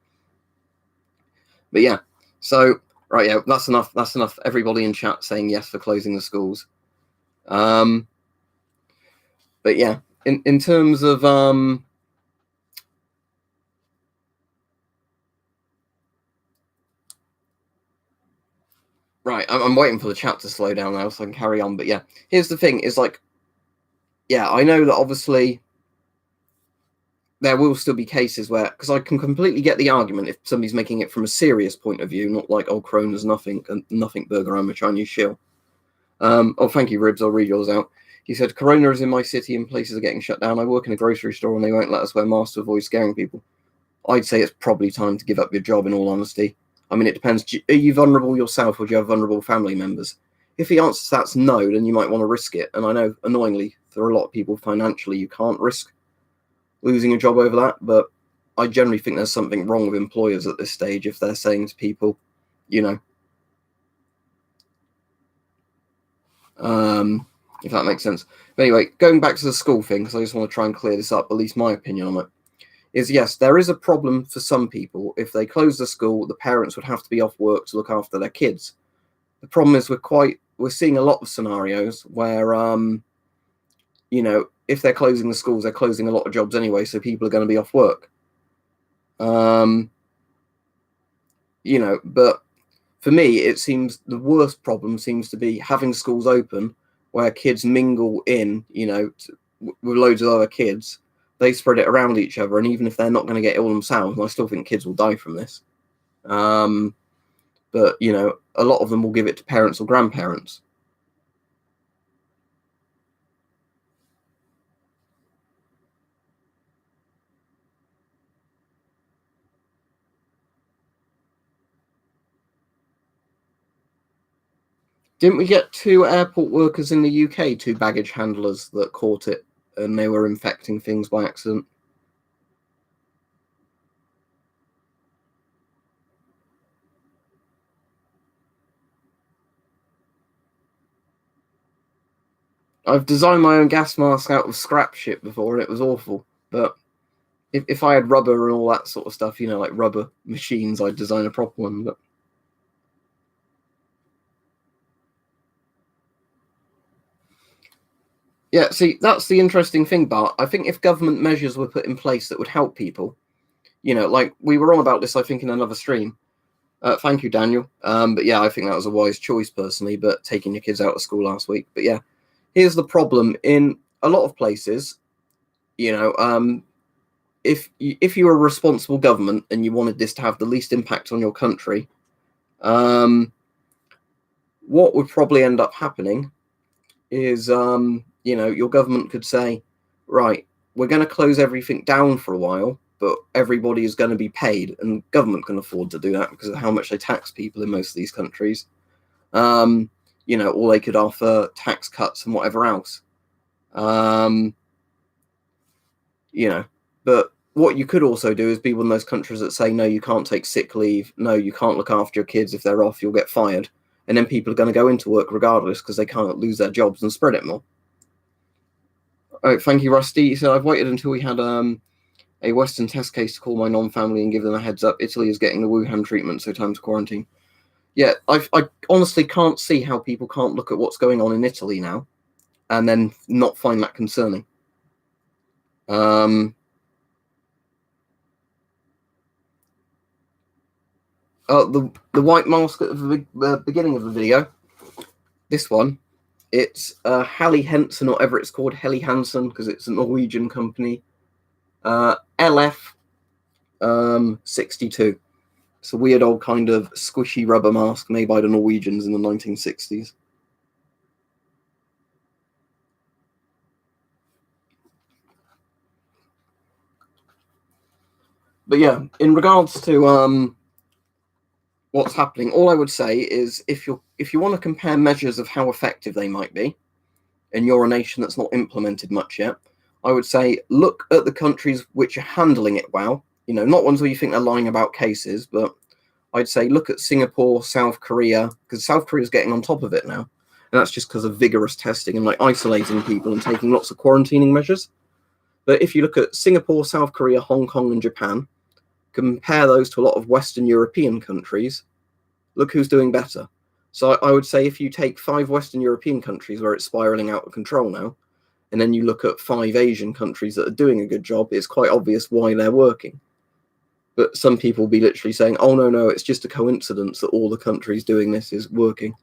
But yeah, so Right, yeah, that's enough. That's enough. Everybody in chat saying yes for closing the schools. But yeah, in terms of right, I'm waiting for the chat to slow down now so I can carry on. But yeah, here's the thing: is like, yeah, I know that obviously there will still be cases where, because I can completely get the argument if somebody's making it from a serious point of view, not like, oh, Corona's nothing, nothing burger, I'm a Chinese shill. Oh, thank you, Ribs. I'll read yours out. He said, Corona is in my city and places are getting shut down. I work in a grocery store and they won't let us wear masks to avoid scaring people. I'd say it's probably time to give up your job, in all honesty. I mean, it depends. Are you vulnerable yourself or do you have vulnerable family members? If the answer to that's no, then you might want to risk it. And I know, annoyingly, for a lot of people, financially, you can't risk losing a job over that. But I generally think there's something wrong with employers at this stage if they're saying to people, you know, if that makes sense. But anyway, going back to the school thing, because I just want to try and clear this up, at least my opinion on it, is yes, there is a problem for some people. If they close the school, the parents would have to be off work to look after their kids. The problem is we're seeing a lot of scenarios where, you know, if they're closing the schools, they're closing a lot of jobs anyway, so people are going to be off work. You know, but for me, it seems the worst problem seems to be having schools open where kids mingle in, you know, with loads of other kids. They spread it around each other, and even if they're not going to get ill themselves, I still think kids will die from this. But, you know, a lot of them will give it to parents or grandparents. Didn't we get 2 airport workers in the UK, 2 baggage handlers that caught it and they were infecting things by accident? I've designed my own gas mask out of scrap shit before and it was awful. But if I had rubber and all that sort of stuff, you know, like rubber machines, I'd design a proper one. But yeah, see, that's the interesting thing, Bart. I think if government measures were put in place that would help people, you know, like we were on about this, I think, in another stream. Thank you, Daniel. But yeah, I think that was a wise choice personally, but taking your kids out of school last week. But yeah, here's the problem in a lot of places, you know, if you were a responsible government and you wanted this to have the least impact on your country, what would probably end up happening is, you know, your government could say, right, we're going to close everything down for a while, but everybody is going to be paid, and government can afford to do that because of how much they tax people in most of these countries. You know, or they could offer tax cuts and whatever else. You know, but what you could also do is be one of those countries that say, no, you can't take sick leave. No, you can't look after your kids. If they're off, you'll get fired. And then people are going to go into work regardless because they can't lose their jobs and spread it more. Oh, thank you, Rusty. So I've waited until we had a Western test case to call my non-family and give them a heads up. Italy is getting the Wuhan treatment, so time to quarantine. Yeah, I honestly can't see how people can't look at what's going on in Italy now and then not find that concerning. The white mask at the beginning of the video, this one, it's Hallie Henson, or whatever it's called, Helly Hansen, because it's a Norwegian company. LF 62. It's a weird old kind of squishy rubber mask made by the Norwegians in the 1960s. But yeah, in regards to what's happening, all I would say is if you want to compare measures of how effective they might be, and you're a nation that's not implemented much yet, I would say look at the countries which are handling it well. You know, not ones where you think they're lying about cases, but I'd say look at Singapore, South Korea, because South Korea is getting on top of it now. And that's just because of vigorous testing and like isolating people and taking lots of quarantining measures. But if you look at Singapore, South Korea, Hong Kong, and Japan, compare those to a lot of Western European countries, look who's doing better. So I would say if you take 5 Western European countries where it's spiraling out of control now, and then you look at 5 Asian countries that are doing a good job, it's quite obvious why they're working. But some people will be literally saying, oh, no, it's just a coincidence that all the countries doing this is working.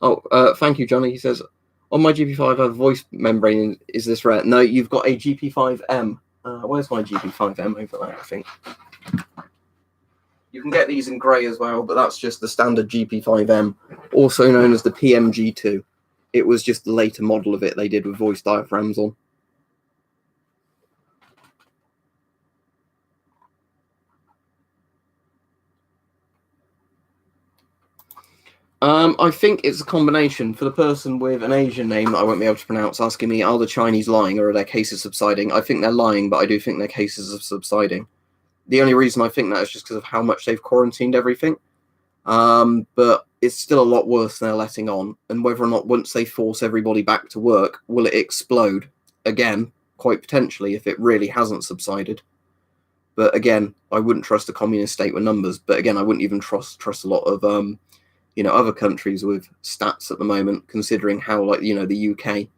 Oh, thank you, Johnny. He says, on my GP5, I have a voice membrane. Is this rare? No, you've got a GP5M. Where's my GP5M over there, I think? You can get these in grey as well, but that's just the standard GP5M, also known as the PMG2. It was just the later model of it they did with voice diaphragms on. I think it's a combination. For the person with an Asian name that I won't be able to pronounce asking me, are the Chinese lying or are their cases subsiding? I think they're lying, but I do think their cases are subsiding. The only reason I think that is just because of how much they've quarantined everything. But it's still a lot worse than they're letting on. And whether or not once they force everybody back to work, will it explode? Again, quite potentially if it really hasn't subsided. But again, I wouldn't trust a communist state with numbers. But again, I wouldn't even trust a lot of other countries with stats at the moment, considering how the UK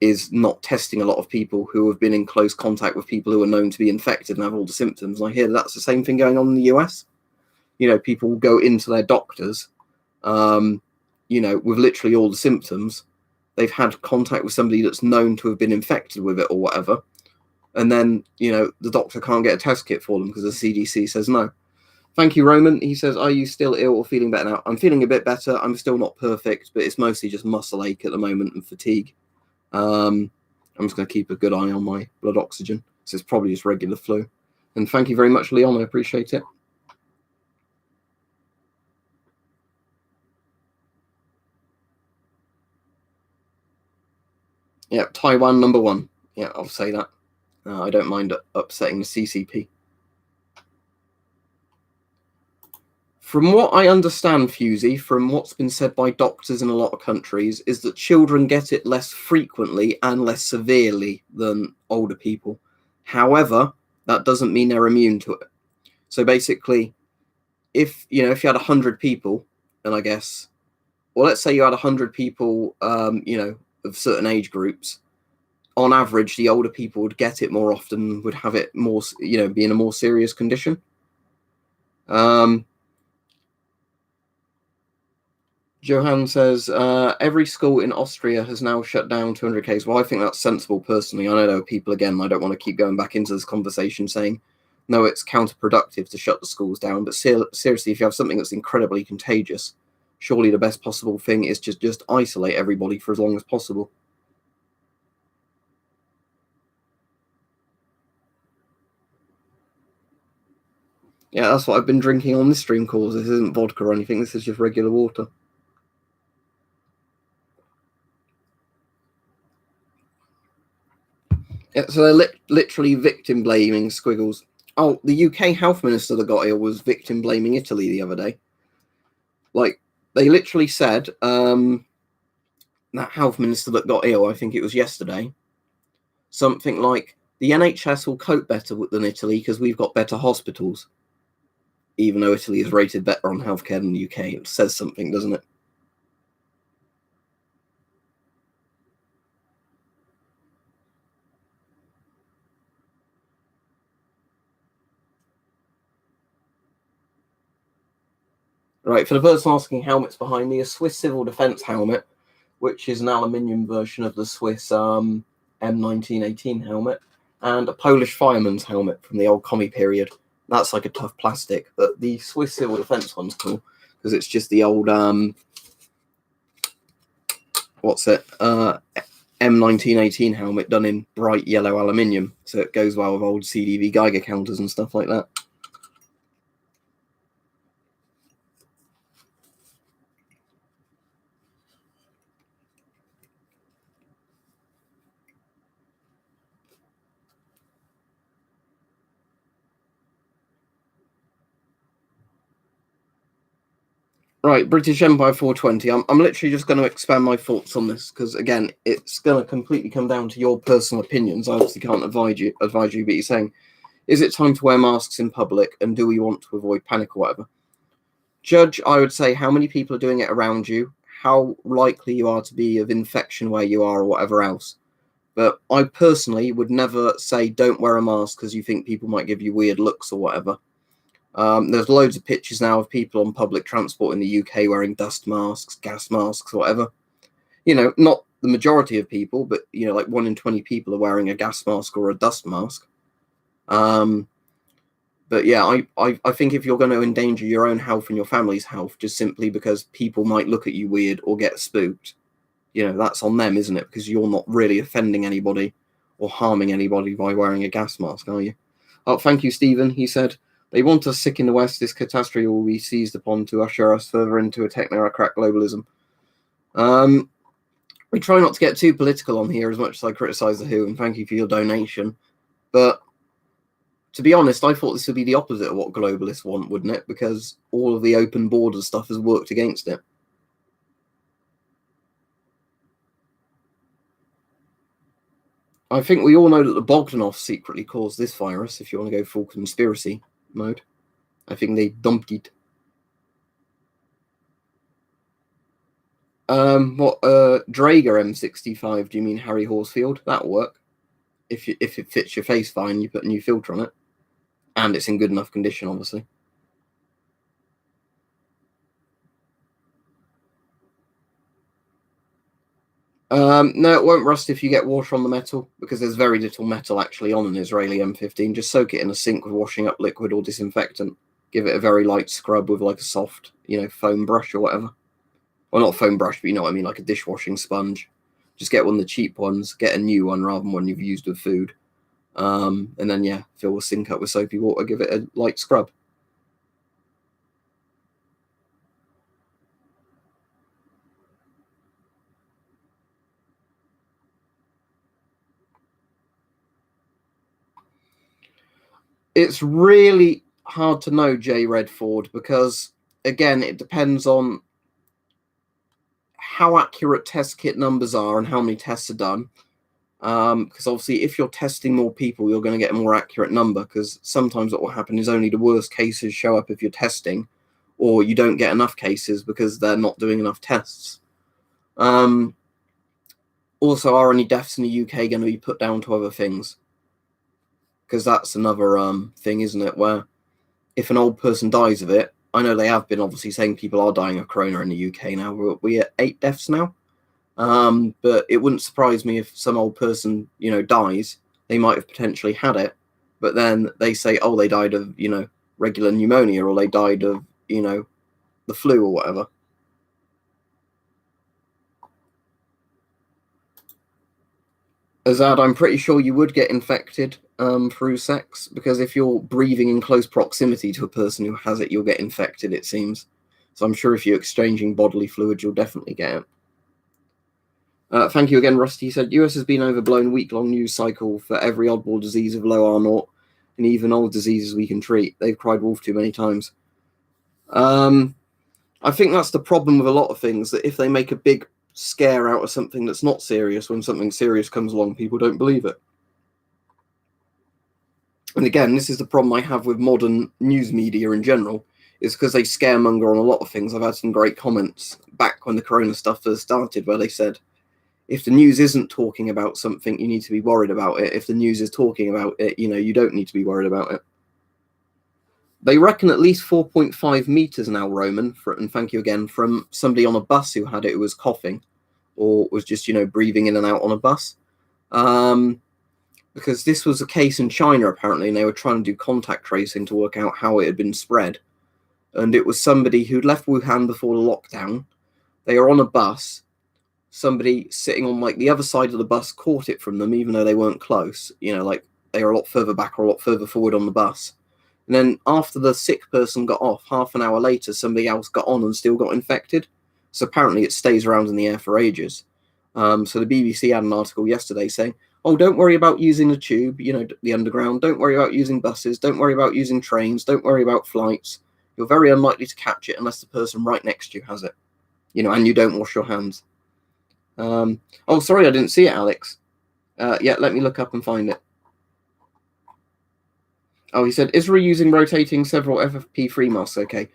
is not testing a lot of people who have been in close contact with people who are known to be infected and have all the symptoms. And I hear that's the same thing going on in the US. People will go into their doctors, with literally all the symptoms. They've had contact with somebody that's known to have been infected with it or whatever. And then, the doctor can't get a test kit for them because the CDC says no. Thank you, Roman. He says, are you still ill or feeling better now? I'm feeling a bit better. I'm still not perfect, but it's mostly just muscle ache at the moment and fatigue. I'm just going to keep a good eye on my blood oxygen. So it's probably just regular flu. And thank you very much, Leon. I appreciate it. Yeah, Taiwan #1. Yeah, I'll say that. I don't mind upsetting the CCP. From what I understand, Fusey, from what's been said by doctors in a lot of countries, is that children get it less frequently and less severely than older people. However, that doesn't mean they're immune to it. So basically, if you had 100 people, and I guess, well, let's say you had 100 people, of certain age groups, on average, the older people would get it more often, would have it more, be in a more serious condition. Johan says, every school in Austria has now shut down 200 cases. Well, I think that's sensible, personally. I know there are people, again, I don't want to keep going back into this conversation saying, no, it's counterproductive to shut the schools down. But seriously, if you have something that's incredibly contagious, surely the best possible thing is just isolate everybody for as long as possible. Yeah, that's what I've been drinking on this stream calls. This isn't vodka or anything. This is just regular water. Yeah, so they're literally victim blaming Squiggles. Oh, the UK health minister that got ill was victim blaming Italy the other day. Like, they literally said, that health minister that got ill, I think it was yesterday, something like, the NHS will cope better than Italy because we've got better hospitals. Even though Italy is rated better on healthcare than the UK, it says something, doesn't it? Right, for the person asking helmets behind me, a Swiss Civil Defence helmet, which is an aluminium version of the Swiss M1918 helmet, and a Polish fireman's helmet from the old commie period. That's like a tough plastic, but the Swiss Civil Defence one's cool because it's just the old M1918 helmet done in bright yellow aluminium, so it goes well with old CDV Geiger counters and stuff like that. Right, British Empire 420. I'm literally just going to expand my thoughts on this because, again, it's going to completely come down to your personal opinions. I obviously can't advise you, but you're saying, is it time to wear masks in public and do we want to avoid panic or whatever? judge, I would say, how many people are doing it around you, how likely you are to be of infection where you are or whatever else. But I personally would never say don't wear a mask because you think people might give you weird looks or whatever. There's loads of pictures now of people on public transport in the UK wearing dust masks, gas masks, whatever. Not the majority of people, but, like 1 in 20 people are wearing a gas mask or a dust mask. But yeah, I think if you're going to endanger your own health and your family's health just simply because people might look at you weird or get spooked, that's on them, isn't it? Because you're not really offending anybody or harming anybody by wearing a gas mask, are you? Oh, thank you, Stephen. He said, they want us sick in the West. This catastrophe will be seized upon to usher us further into a technocrat globalism. We try not to get too political on here as much as I criticise the WHO, and thank you for your donation. But to be honest, I thought this would be the opposite of what globalists want, wouldn't it? Because all of the open borders stuff has worked against it. I think we all know that the Bogdanovs secretly caused this virus, if you want to go full conspiracy mode. I think they dumped it. Draeger M65, do you mean Harry Horsfield? That'll work. If it fits your face fine, you put a new filter on it. And it's in good enough condition, obviously. No, it won't rust if you get water on the metal, because there's very little metal actually on an Israeli M15. Just soak it in a sink with washing up liquid or disinfectant. Give it a very light scrub with like a soft, foam brush or whatever. Well, not foam brush, but you know what I mean, like a dishwashing sponge. Just get one of the cheap ones, get a new one rather than one you've used with food. And then, fill the sink up with soapy water, give it a light scrub. It's really hard to know, Jay Redford, because, again, it depends on how accurate test kit numbers are and how many tests are done. Because obviously, if you're testing more people, you're going to get a more accurate number, because sometimes what will happen is only the worst cases show up if you're testing, or you don't get enough cases because they're not doing enough tests. Also, are any deaths in the UK going to be put down to other things? Because that's another thing, isn't it, where if an old person dies of it, I know they have been obviously saying people are dying of corona in the UK now. We're at 8 deaths now. But it wouldn't surprise me if some old person, dies. They might have potentially had it, but then they say, oh, they died of, regular pneumonia, or they died of, the flu or whatever. Azad, I'm pretty sure you would get infected through sex, because if you're breathing in close proximity to a person who has it, you'll get infected, it seems. So I'm sure if you're exchanging bodily fluids, you'll definitely get it. Thank you again, Rusty. He said, US has been overblown week-long news cycle for every oddball disease of low R0 and even old diseases we can treat. They've cried wolf too many times. I think that's the problem with a lot of things, that if they make a big scare out of something that's not serious, when something serious comes along, people don't believe it. And again, this is the problem I have with modern news media in general, is because they scaremonger on a lot of things. I've had some great comments back when the corona stuff first started where they said, if the news isn't talking about something, you need to be worried about it. If the news is talking about it, you don't need to be worried about it. They reckon at least 4.5 meters now, Roman, and thank you again, from somebody on a bus who had it, who was coughing or was just, breathing in and out on a bus. Because this was a case in China, apparently, and they were trying to do contact tracing to work out how it had been spread. And it was somebody who'd left Wuhan before the lockdown. They were on a bus. Somebody sitting on the other side of the bus caught it from them, even though they weren't close. They were a lot further back or a lot further forward on the bus. And then after the sick person got off, half an hour later, somebody else got on and still got infected. So apparently it stays around in the air for ages. So the BBC had an article yesterday saying, oh, don't worry about using the tube, the underground. Don't worry about using buses. Don't worry about using trains. Don't worry about flights. You're very unlikely to catch it unless the person right next to you has it, and you don't wash your hands. Oh, sorry, I didn't see it, Alex. Yeah, let me look up and find it. Oh, he said, Israel using rotating several FFP3 masks. Okay.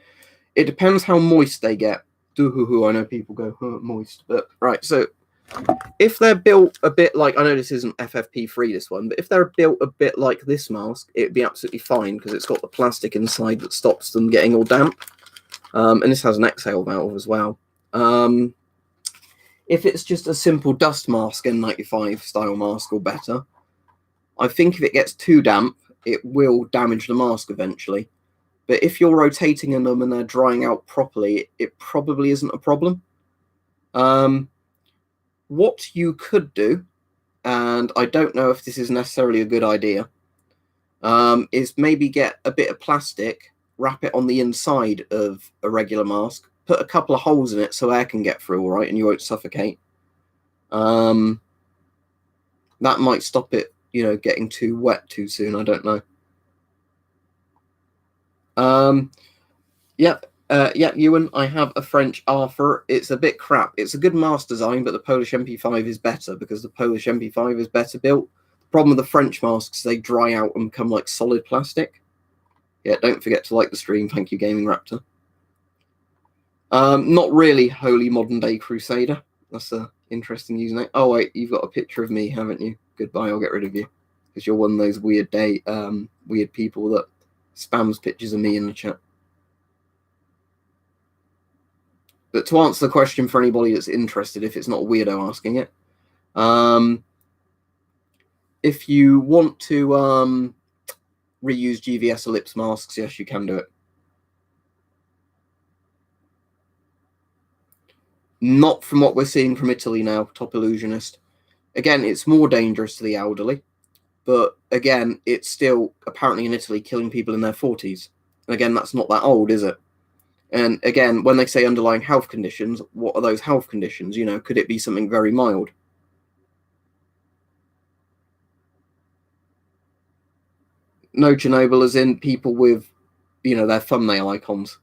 It depends how moist they get. I know people go moist, but right. So if they're built a bit like, I know this isn't FFP3, this one, but if they're built a bit like this mask, it'd be absolutely fine because it's got the plastic inside that stops them getting all damp. And this has an exhale valve as well. If it's just a simple dust mask, N95 style mask or better, I think if it gets too damp, it will damage the mask eventually. But if you're rotating in them and they're drying out properly, it probably isn't a problem. What you could do, and I don't know if this is necessarily a good idea, is maybe get a bit of plastic, wrap it on the inside of a regular mask, put a couple of holes in it so air can get through all right and you won't suffocate. That might stop it, getting too wet too soon. I don't know. Yep, Ewan, I have a French Arthur. It's a bit crap. It's a good mask design, but the Polish MP5 is better because the Polish MP5 is better built. The problem with the French masks, they dry out and become like solid plastic. Yeah, don't forget to like the stream. Thank you, Gaming Raptor. Not really Holy Modern Day Crusader. That's an interesting username. Oh, wait, you've got a picture of me, haven't you? Goodbye, I'll get rid of you. Because you're one of those weird people that spams pictures of me in the chat. But to answer the question for anybody that's interested, if it's not a weirdo asking it, if you want to reuse GVS ellipse masks, yes, you can do it. Not from what we're seeing from Italy now, Top Illusionist. Again, it's more dangerous to the elderly, but again, it's still apparently in Italy killing people in their 40s. And again, that's not that old, is it? And again, when they say underlying health conditions, what are those health conditions? Could it be something very mild? No, Chernobyl, as in people with, their thumbnail icons.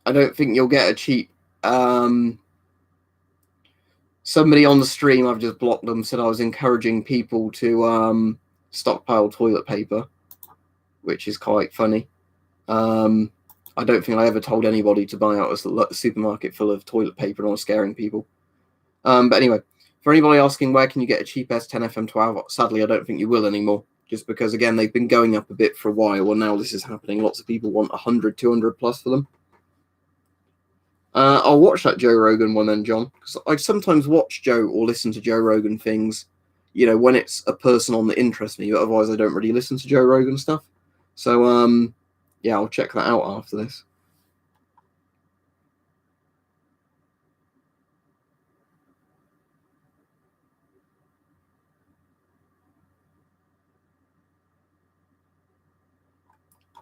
I don't think you'll get a cheap. Somebody on the stream, I've just blocked them, said I was encouraging people to stockpile toilet paper, which is quite funny. I don't think I ever told anybody to buy out a supermarket full of toilet paper, and I was scaring people. But anyway, for anybody asking where can you get a cheap S10 FM12, sadly, I don't think you will anymore. Just because, again, they've been going up a bit for a while. Well, now this is happening. Lots of people want 100, 200 plus for them. I'll watch that Joe Rogan one then, John, because I sometimes watch Joe or listen to Joe Rogan things, when it's a person on that interests me, but otherwise I don't really listen to Joe Rogan stuff. So, yeah, I'll check that out after this.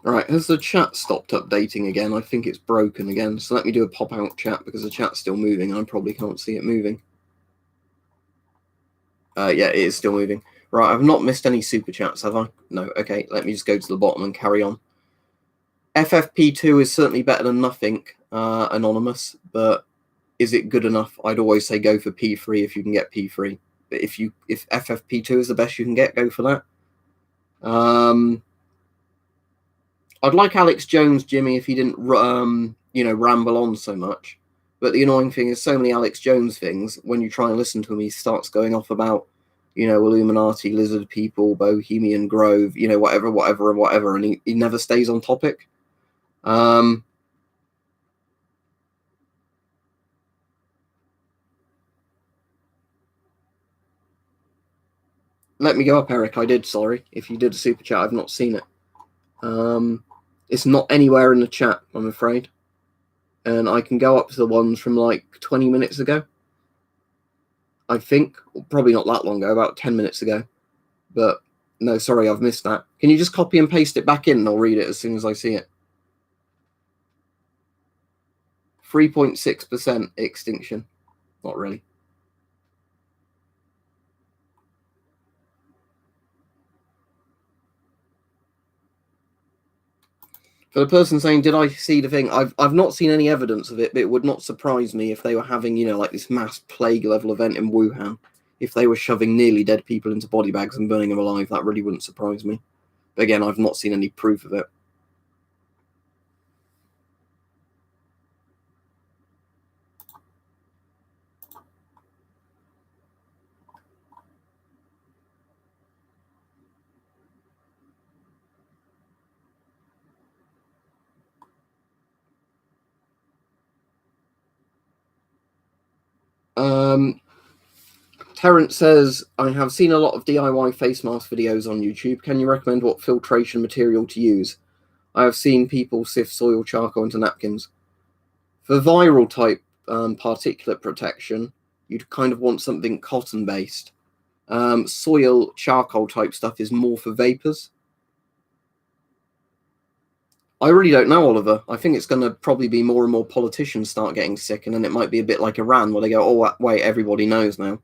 All right, has the chat stopped updating again? I think it's broken again. So let me do a pop-out chat because the chat's still moving and I probably can't see it moving. Yeah, it is still moving. Right, I've not missed any super chats, have I? No, okay, let me just go to the bottom and carry on. FFP2 is certainly better than nothing, Anonymous, but is it good enough? I'd always say go for P3 if you can get P3. But if FFP2 is the best you can get, go for that. I'd like Alex Jones, Jimmy, if he didn't, ramble on so much. But the annoying thing is so many Alex Jones things, when you try and listen to him, he starts going off about, Illuminati, lizard people, Bohemian Grove, whatever, and he never stays on topic. Let me go up, Eric. I did, sorry. If you did a super chat, I've not seen it. It's not anywhere in the chat, I'm afraid. And I can go up to the ones from like 20 minutes ago. I think, probably not that long ago, about 10 minutes ago. But no, sorry, I've missed that. Can you just copy and paste it back in and I'll read it as soon as I see it? 3.6% extinction. Not really. For the person saying, did I see the thing? I've not seen any evidence of it, but it would not surprise me if they were having, like this mass plague level event in Wuhan. If they were shoving nearly dead people into body bags and burning them alive, that really wouldn't surprise me. But again, I've not seen any proof of it. Terence says, I have seen a lot of DIY face mask videos on YouTube. Can you recommend what filtration material to use? I have seen people sift soil charcoal into napkins. For viral type particulate protection, you'd kind of want something cotton based. Soil charcoal type stuff is more for vapors. I really don't know, Oliver. I think it's going to probably be more and more politicians start getting sick, and then it might be a bit like Iran, where they go, oh, wait, everybody knows now.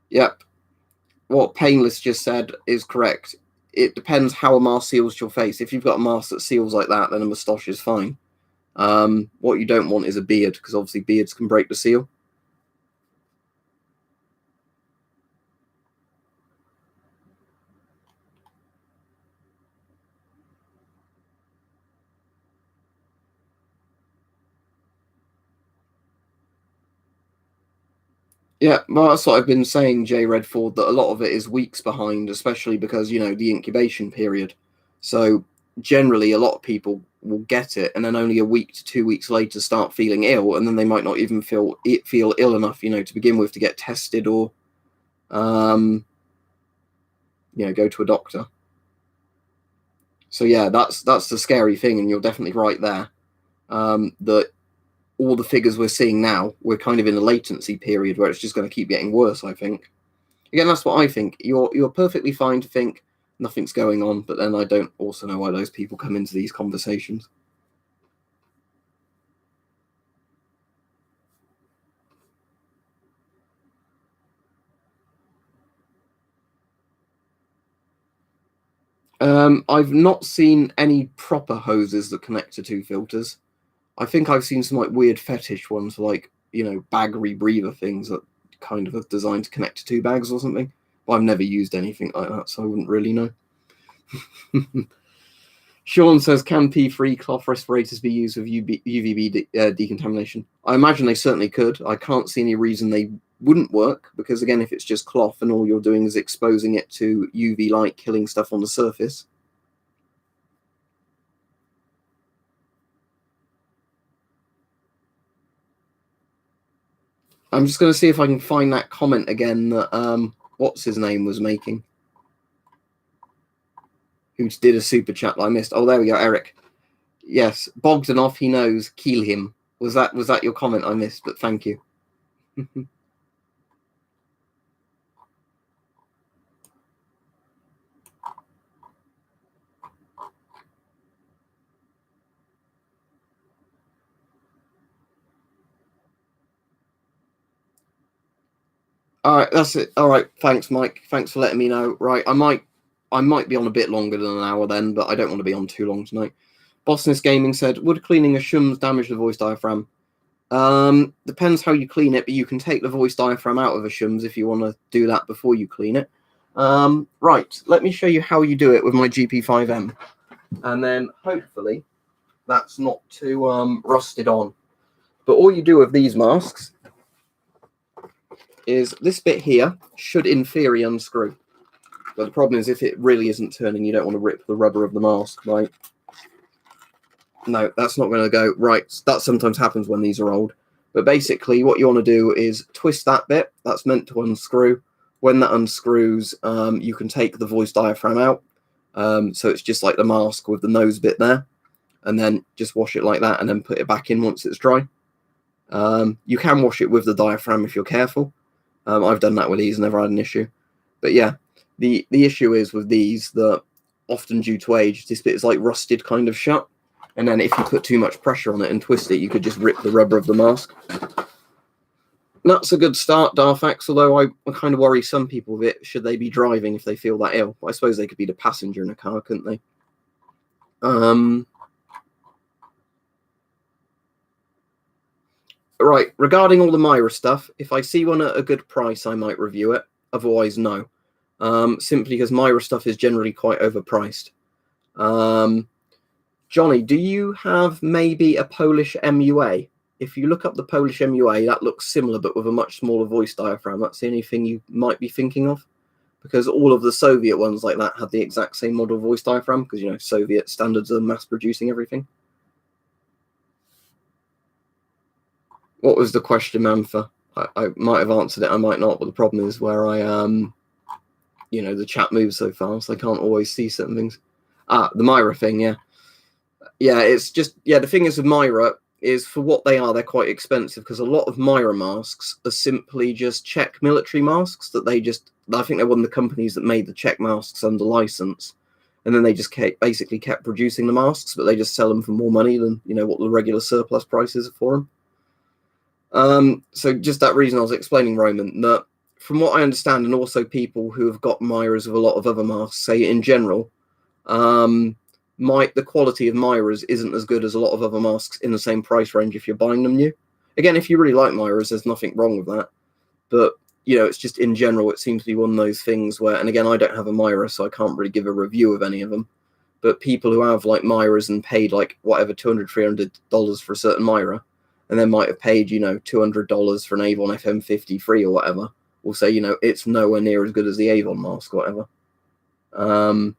Yep. What Painless just said is correct. It depends how a mask seals your face. If you've got a mask that seals like that, then a moustache is fine. What you don't want is a beard, because obviously beards can break the seal. Yeah, well, that's what I've been saying, Jay Redford, that a lot of it is weeks behind, especially because, the incubation period. So generally, a lot of people will get it, and then only a week to 2 weeks later start feeling ill, and then they might not even feel ill enough, to begin with, to get tested or, go to a doctor. So yeah, that's the scary thing, and you're definitely right there. That all the figures we're seeing now, we're kind of in a latency period where it's just going to keep getting worse, I think. Again, that's what I think. You're perfectly fine to think nothing's going on, but then I don't also know why those people come into these conversations. I've not seen any proper hoses that connect to two filters. I think I've seen some like weird fetish ones, like bag rebreather things that kind of are designed to connect to two bags or something. But I've never used anything like that, so I wouldn't really know. Sean says, can P3 cloth respirators be used with UVB decontamination? I imagine they certainly could. I can't see any reason they wouldn't work, because again, if it's just cloth and all you're doing is exposing it to UV light, killing stuff on the surface. I'm just going to see if I can find that comment again that what's his name was making, who did a super chat that I missed. Oh, there we go, Eric. Yes, Bogdanov, he knows. Kill him. Was that your comment I missed? But thank you. All right, that's it. All right, thanks, Mike. Thanks for letting me know. Right, I might be on a bit longer than an hour then, but I don't want to be on too long tonight. Bossness Gaming said, would cleaning a shums damage the voice diaphragm? Depends how you clean it, but you can take the voice diaphragm out of a shums if you want to do that before you clean it. Right, let me show you how you do it with my GP5M. And then hopefully that's not too rusted on. But all you do with these masks is this bit here should in theory unscrew. But the problem is if it really isn't turning, you don't want to rip the rubber of the mask, right? No, that's not going to go right. That sometimes happens when these are old. But basically what you want to do is twist that bit. That's meant to unscrew. When that unscrews, you can take the voice diaphragm out. So it's just like the mask with the nose bit there. And then just wash it like that and then put it back in once it's dry. You can wash it with the diaphragm if you're careful. I've done that with these, never had an issue. But yeah, the issue is with these that often due to age, this bit is like rusted kind of shut. And then if you put too much pressure on it and twist it, you could just rip the rubber of the mask. That's a good start, Darfax, although I kind of worry some people with it. Should they be driving if they feel that ill? I suppose they could be the passenger in a car, couldn't they? Right, regarding all the Myra stuff, if I see one at a good price, I might review it. Otherwise, no. Simply because Myra stuff is generally quite overpriced. Johnny, do you have maybe a Polish MUA? If you look up the Polish MUA, that looks similar, but with a much smaller voice diaphragm. That's the only thing you might be thinking of. Because all of the Soviet ones like that had the exact same model voice diaphragm, because, you know, Soviet standards are mass-producing everything. What was the question, Mantha? I might have answered it, I might not, but the problem is where I, you know, the chat moves so fast, I can't always see certain things. The Myra thing, yeah. Yeah, it's just, yeah, the thing is with Myra, is for what they are, they're quite expensive because a lot of Myra masks are simply just Czech military masks that they just, I think they're one of the companies that made the Czech masks under license. And then they just basically kept producing the masks, but they just sell them for more money than, you know, what the regular surplus prices are for them. So just that reason I was explaining, Roman, that from what I understand, and also people who have got Myras with a lot of other masks say in general, the quality of Myras isn't as good as a lot of other masks in the same price range if you're buying them new. Again, if you really like Myras, there's nothing wrong with that. But, you know, it's just in general, it seems to be one of those things where, and again, I don't have a Myra, so I can't really give a review of any of them. But people who have like Myras and paid like whatever, $200, $300 for a certain Myra, and then might have paid, you know, $200 for an Avon FM53 or whatever, will say, you know, it's nowhere near as good as the Avon mask or whatever.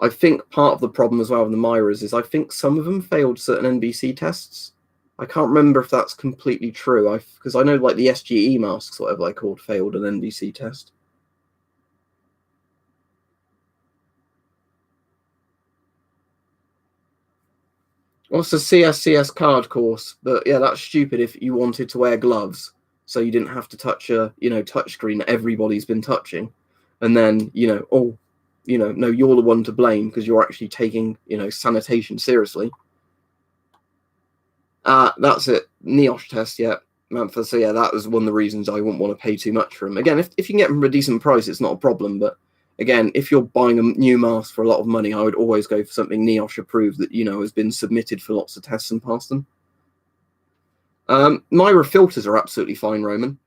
I think part of the problem as well with the Myras is I think some of them failed certain NBC tests. I can't remember if that's completely true, because I know like the SGE masks, whatever they're called, failed an NBC test. What's the CSCS card course? But yeah, that's stupid if you wanted to wear gloves, so you didn't have to touch a, you know, touch screen that everybody's been touching. And then, you know, oh, you know, no, you're the one to blame because you're actually taking, you know, sanitation seriously. That's it. NIOSH test, yeah. Mantha, so yeah, that was one of the reasons I wouldn't want to pay too much for them. Again, if you can get them for a decent price, it's not a problem. But again, if you're buying a new mask for a lot of money, I would always go for something NIOSH approved that, you know, has been submitted for lots of tests and passed them. Myra filters are absolutely fine, Roman.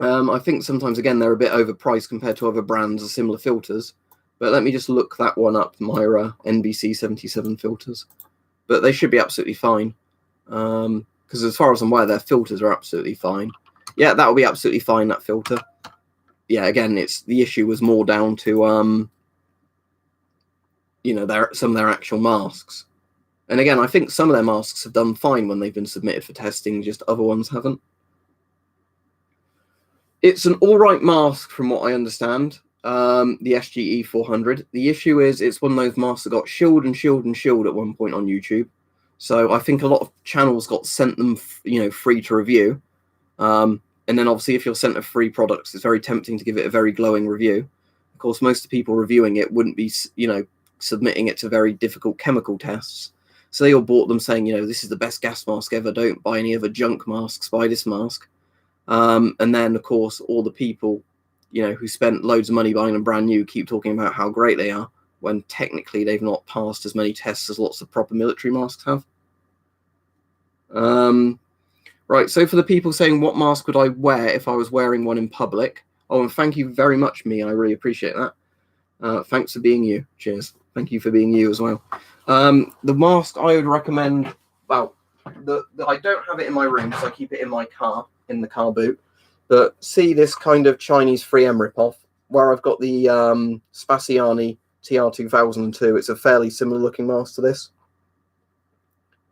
I think sometimes, again, they're a bit overpriced compared to other brands of similar filters. But let me just look that one up, Myra NBC 77 filters. But they should be absolutely fine. Because as far as I'm aware, their filters are absolutely fine. Yeah, that will be absolutely fine, that filter. Yeah, again, the issue was more down to, you know, some of their actual masks. And again, I think some of their masks have done fine when they've been submitted for testing, just other ones haven't. It's an all right mask from what I understand. The SGE 400. The issue is it's one of those masks that got shilled and shilled and shilled at one point on YouTube. So I think a lot of channels got sent them, you know, free to review. And then obviously if you're sent a free product, it's very tempting to give it a very glowing review. Of course, most of the people reviewing it wouldn't be, you know, submitting it to very difficult chemical tests. So they all bought them saying, you know, this is the best gas mask ever. Don't buy any other junk masks. Buy this mask. And then, of course, all the people, you know, who spent loads of money buying them brand new keep talking about how great they are, when technically they've not passed as many tests as lots of proper military masks have. Right, so for the people saying, what mask would I wear if I was wearing one in public? Oh, and thank you very much, me. I really appreciate that. Thanks for being you. Cheers. Thank you for being you as well. The mask I would recommend, well, I don't have it in my room, so I keep it in my car, in the car boot. But see this kind of Chinese 3M ripoff, where I've got the Spaziani TR2002. It's a fairly similar looking mask to this.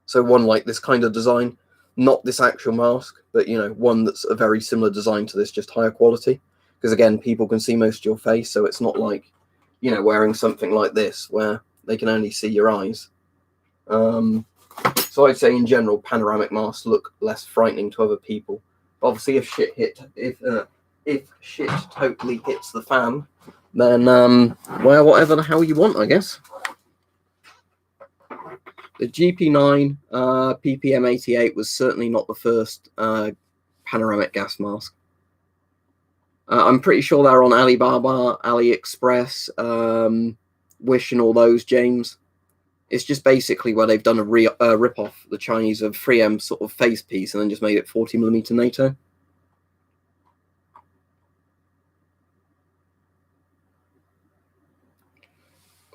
So one like this kind of design, not this actual mask, but, you know, one that's a very similar design to this, just higher quality. Because again, people can see most of your face, so it's not like, you know, wearing something like this where they can only see your eyes. So I'd say in general, panoramic masks look less frightening to other people. But obviously, if shit totally hits the fan, then wear whatever the hell you want, I guess. The GP9 ppm88 was certainly not the first panoramic gas mask. I'm pretty sure they're on Alibaba, AliExpress, Wish, and all those, James. It's just basically where they've done a rip-off the Chinese of 3M sort of face piece and then just made it 40mm NATO.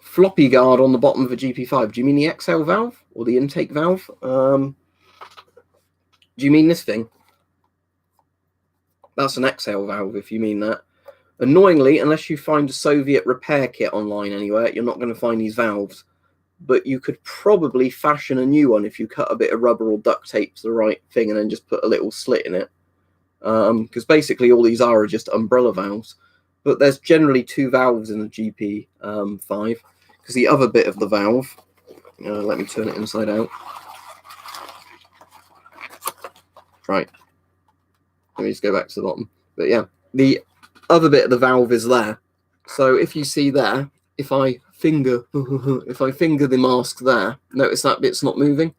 Floppy guard on the bottom of a GP5. Do you mean the exhale valve or the intake valve? Do you mean this thing? That's an exhale valve if you mean that. Annoyingly, unless you find a Soviet repair kit online anywhere, you're not going to find these valves. But you could probably fashion a new one if you cut a bit of rubber or duct tape to the right thing and then just put a little slit in it. Because basically all these are just umbrella valves. But there's generally two valves in the GP5. Because the other bit of the valve, let me turn it inside out. Right. Let me just go back to the bottom. But yeah, the other bit of the valve is there. So if you see there, if I finger the mask there, notice that bit's not moving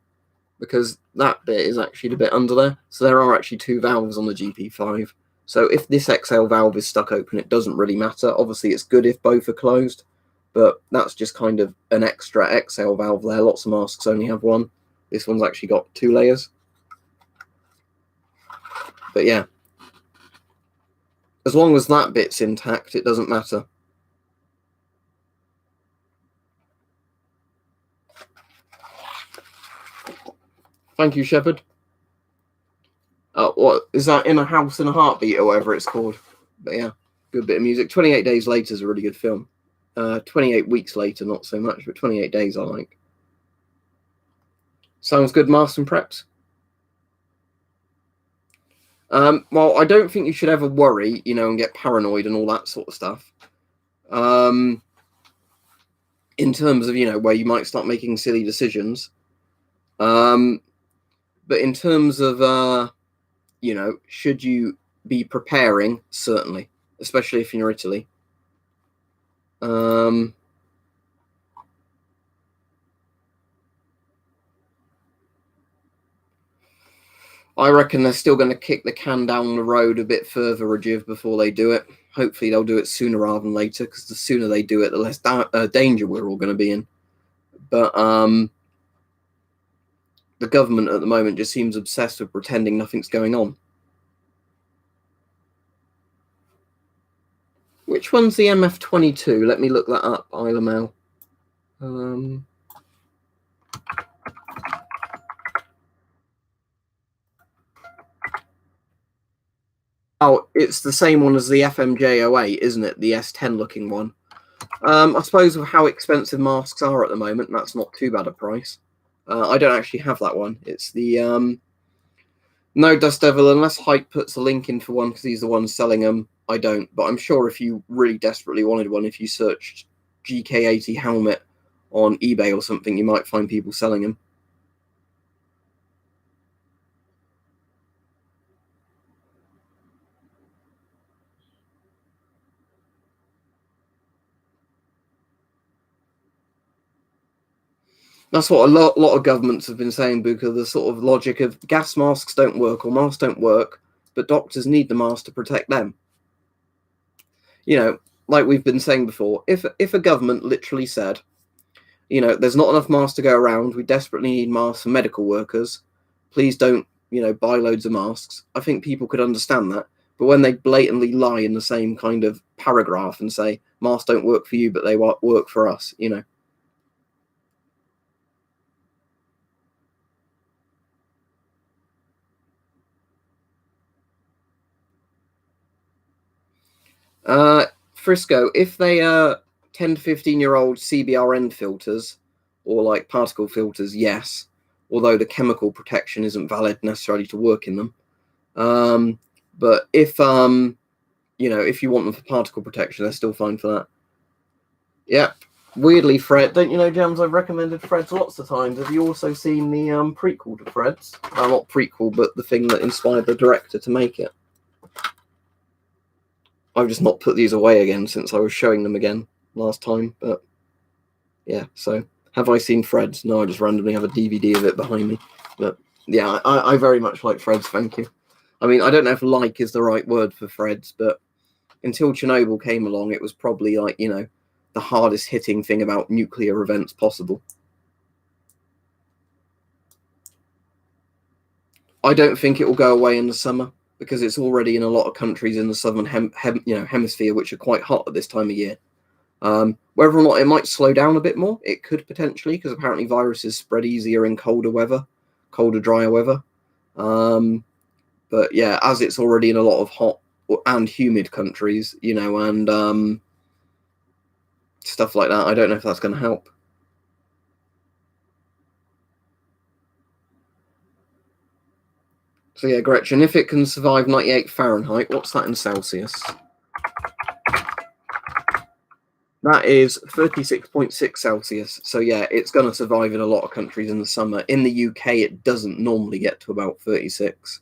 because that bit is actually the bit under there. So there are actually two valves on the GP5. So if this exhale valve is stuck open, it doesn't really matter. Obviously, it's good if both are closed, but that's just kind of an extra exhale valve there. Lots of masks only have one. This one's actually got 2 layers. But yeah, as long as that bit's intact, it doesn't matter. Thank you, Shepard. What is that? In a House in a Heartbeat or whatever it's called. But yeah, good bit of music. 28 Days Later is a really good film. 28 Weeks Later, not so much, but 28 Days I like. Sounds good, Marston Preps. Well, I don't think you should ever worry, and get paranoid and all that sort of stuff. In terms of, where you might start making silly decisions. But in terms of, should you be preparing? Certainly, especially if you're in Italy. I reckon they're still going to kick the can down the road a bit further, Rajiv, before they do it. Hopefully they'll do it sooner rather than later, because the sooner they do it, the less danger we're all going to be in. But the government at the moment just seems obsessed with pretending nothing's going on. Which one's the MF22? Let me look that up, Isla Mail. Oh, it's the same one as the FMJ08, isn't it? The S10 looking one. I suppose with how expensive masks are at the moment, that's not too bad a price. I don't actually have that one. It's the no, Dust Devil, unless Hype puts a link in for one because he's the one selling them, I don't. But I'm sure if you really desperately wanted one, if you searched GK80 helmet on eBay or something, you might find people selling them. That's what a lot of governments have been saying, Buka, the sort of logic of gas masks don't work or masks don't work, but doctors need the mask to protect them. Like we've been saying before, if a government literally said, there's not enough masks to go around, we desperately need masks for medical workers, please don't, buy loads of masks, I think people could understand that. But when they blatantly lie in the same kind of paragraph and say, masks don't work for you, but they work for us, Frisco, if they are 10 to 15-year-old CBRN filters or like particle filters, yes, although the chemical protection isn't valid necessarily to work in them. But if if you want them for particle protection, they're still fine for that. Yep. Weirdly, Fred, don't you know, Jams, I've recommended Freds lots of times. Have you also seen the prequel to Freds? Well, not prequel, but the thing that inspired the director to make it. I've just not put these away again since I was showing them again last time, but yeah, so Have I seen Fred's? No, I just randomly have a DVD of it behind me. But yeah, I very much like Fred's, thank you. I mean, I don't know if like is the right word for Fred's, but until Chernobyl came along, it was probably like, you know, the hardest hitting thing about nuclear events possible. I don't think it will go away in the summer because it's already in a lot of countries in the southern hemisphere, which are quite hot at this time of year. Whether or not it might slow down a bit more, it could potentially, because apparently viruses spread easier in colder weather, colder, drier weather. But yeah, as it's already in a lot of hot and humid countries, you know, and stuff like that, I don't know if that's going to help. So yeah, Gretchen, if it can survive 98 Fahrenheit, what's that in Celsius? That is 36.6 Celsius. So yeah, it's going to survive in a lot of countries in the summer. In the UK, it doesn't normally get to about 36.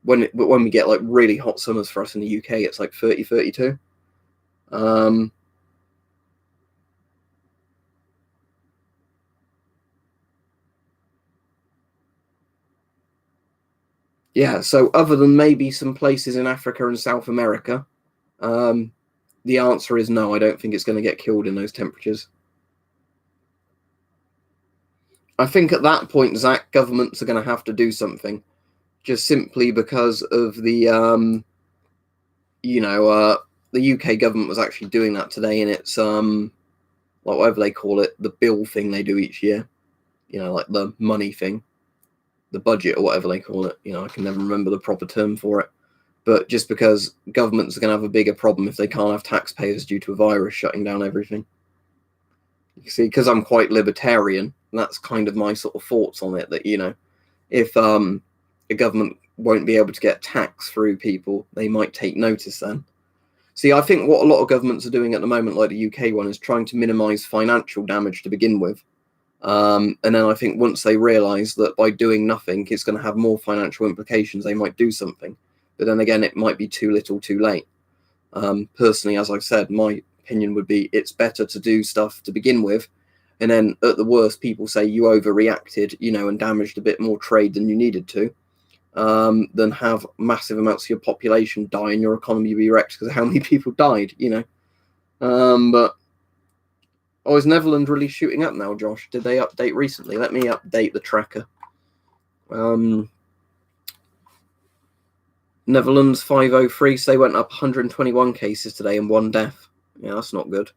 But when we get like really hot summers for us in the UK, it's like 30, 32. Yeah, so other than maybe some places in Africa and South America, the answer is no. I don't think it's going to get killed in those temperatures. I think at that point, Zach, governments are going to have to do something, just simply because of the, the UK government was actually doing that today in its, like whatever they call it, the bill thing they do each year, you know, like the money thing, the budget or whatever they call it. You know, I can never remember the proper term for it. But just because governments are going to have a bigger problem if they can't have taxpayers due to a virus shutting down everything. You see, because I'm quite libertarian, that's kind of my sort of thoughts on it, that, you know, if a government won't be able to get tax through people, they might take notice then. See, I think what a lot of governments are doing at the moment, like the UK one, is trying to minimise financial damage to begin with. And then I think once they realise that by doing nothing, it's going to have more financial implications, they might do something. But then again, it might be too little too late. Personally, as I've said, my opinion would be it's better to do stuff to begin with. And then at the worst, people say you overreacted, you know, and damaged a bit more trade than you needed to, than have massive amounts of your population die and your economy be wrecked because of how many people died, you know. But is Netherlands really shooting up now, Josh? Did they update recently? Let me update the tracker. Netherlands 503, so they went up 121 cases today and 1 death. Yeah, that's not good.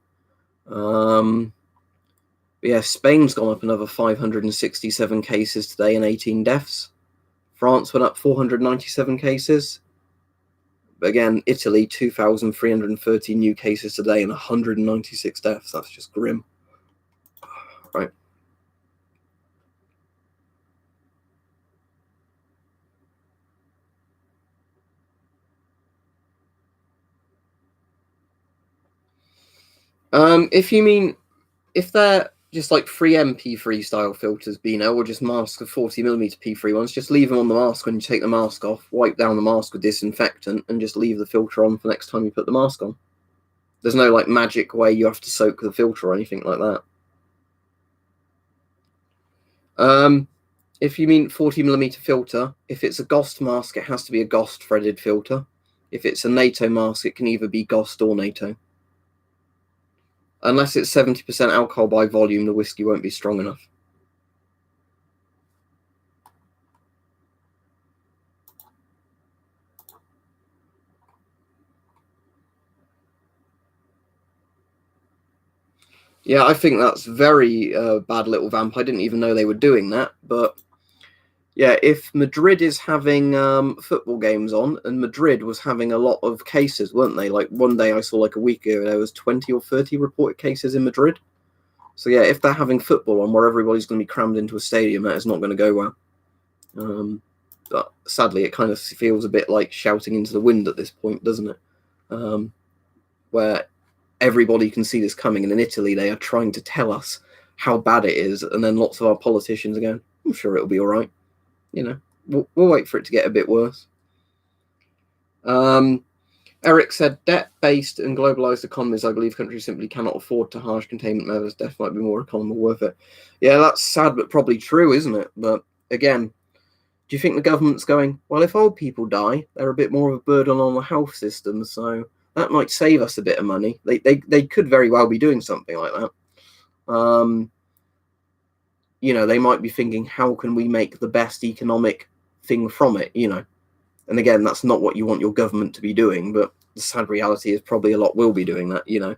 Yeah, Spain's gone up another 567 cases today and 18 deaths. France went up 497 cases. But again, Italy, 2,330 new cases today and 196 deaths. That's just grim. Right. If you mean, if they're just like free MP3 style filters, Bino, or just masks of 40mm P3 ones, just leave them on the mask when you take the mask off, wipe down the mask with disinfectant, and just leave the filter on for next time you put the mask on. There's no like magic way you have to soak the filter or anything like that. If you mean 40mm filter, if it's a GOST mask, it has to be a GOST threaded filter. If it's a NATO mask, it can either be GOST or NATO. Unless it's 70% alcohol by volume, the whiskey won't be strong enough. Yeah, I think that's very bad little vamp. I didn't even know they were doing that. But yeah, if Madrid is having football games on, and Madrid was having a lot of cases, weren't they? Like one day I saw like a week ago, there was 20 or 30 reported cases in Madrid. So yeah, if they're having football on where everybody's going to be crammed into a stadium, that is not going to go well. But sadly, it kind of feels a bit like shouting into the wind at this point, doesn't it? Where everybody can see this coming, and in Italy, they are trying to tell us how bad it is, and then lots of our politicians are going, I'm sure it'll be all right. You know, we'll wait for it to get a bit worse. Eric said, debt-based and globalized economies, I believe countries simply cannot afford to harsh containment measures. Death might be more economical worth it. Yeah, that's sad, but probably true, isn't it? But again, do you think the government's going, well, if old people die, they're a bit more of a burden on the health system, so that might save us a bit of money. They could very well be doing something like that. You know, they might be thinking, how can we make the best economic thing from it, you know? And again, that's not what you want your government to be doing, but the sad reality is probably a lot will be doing that, you know.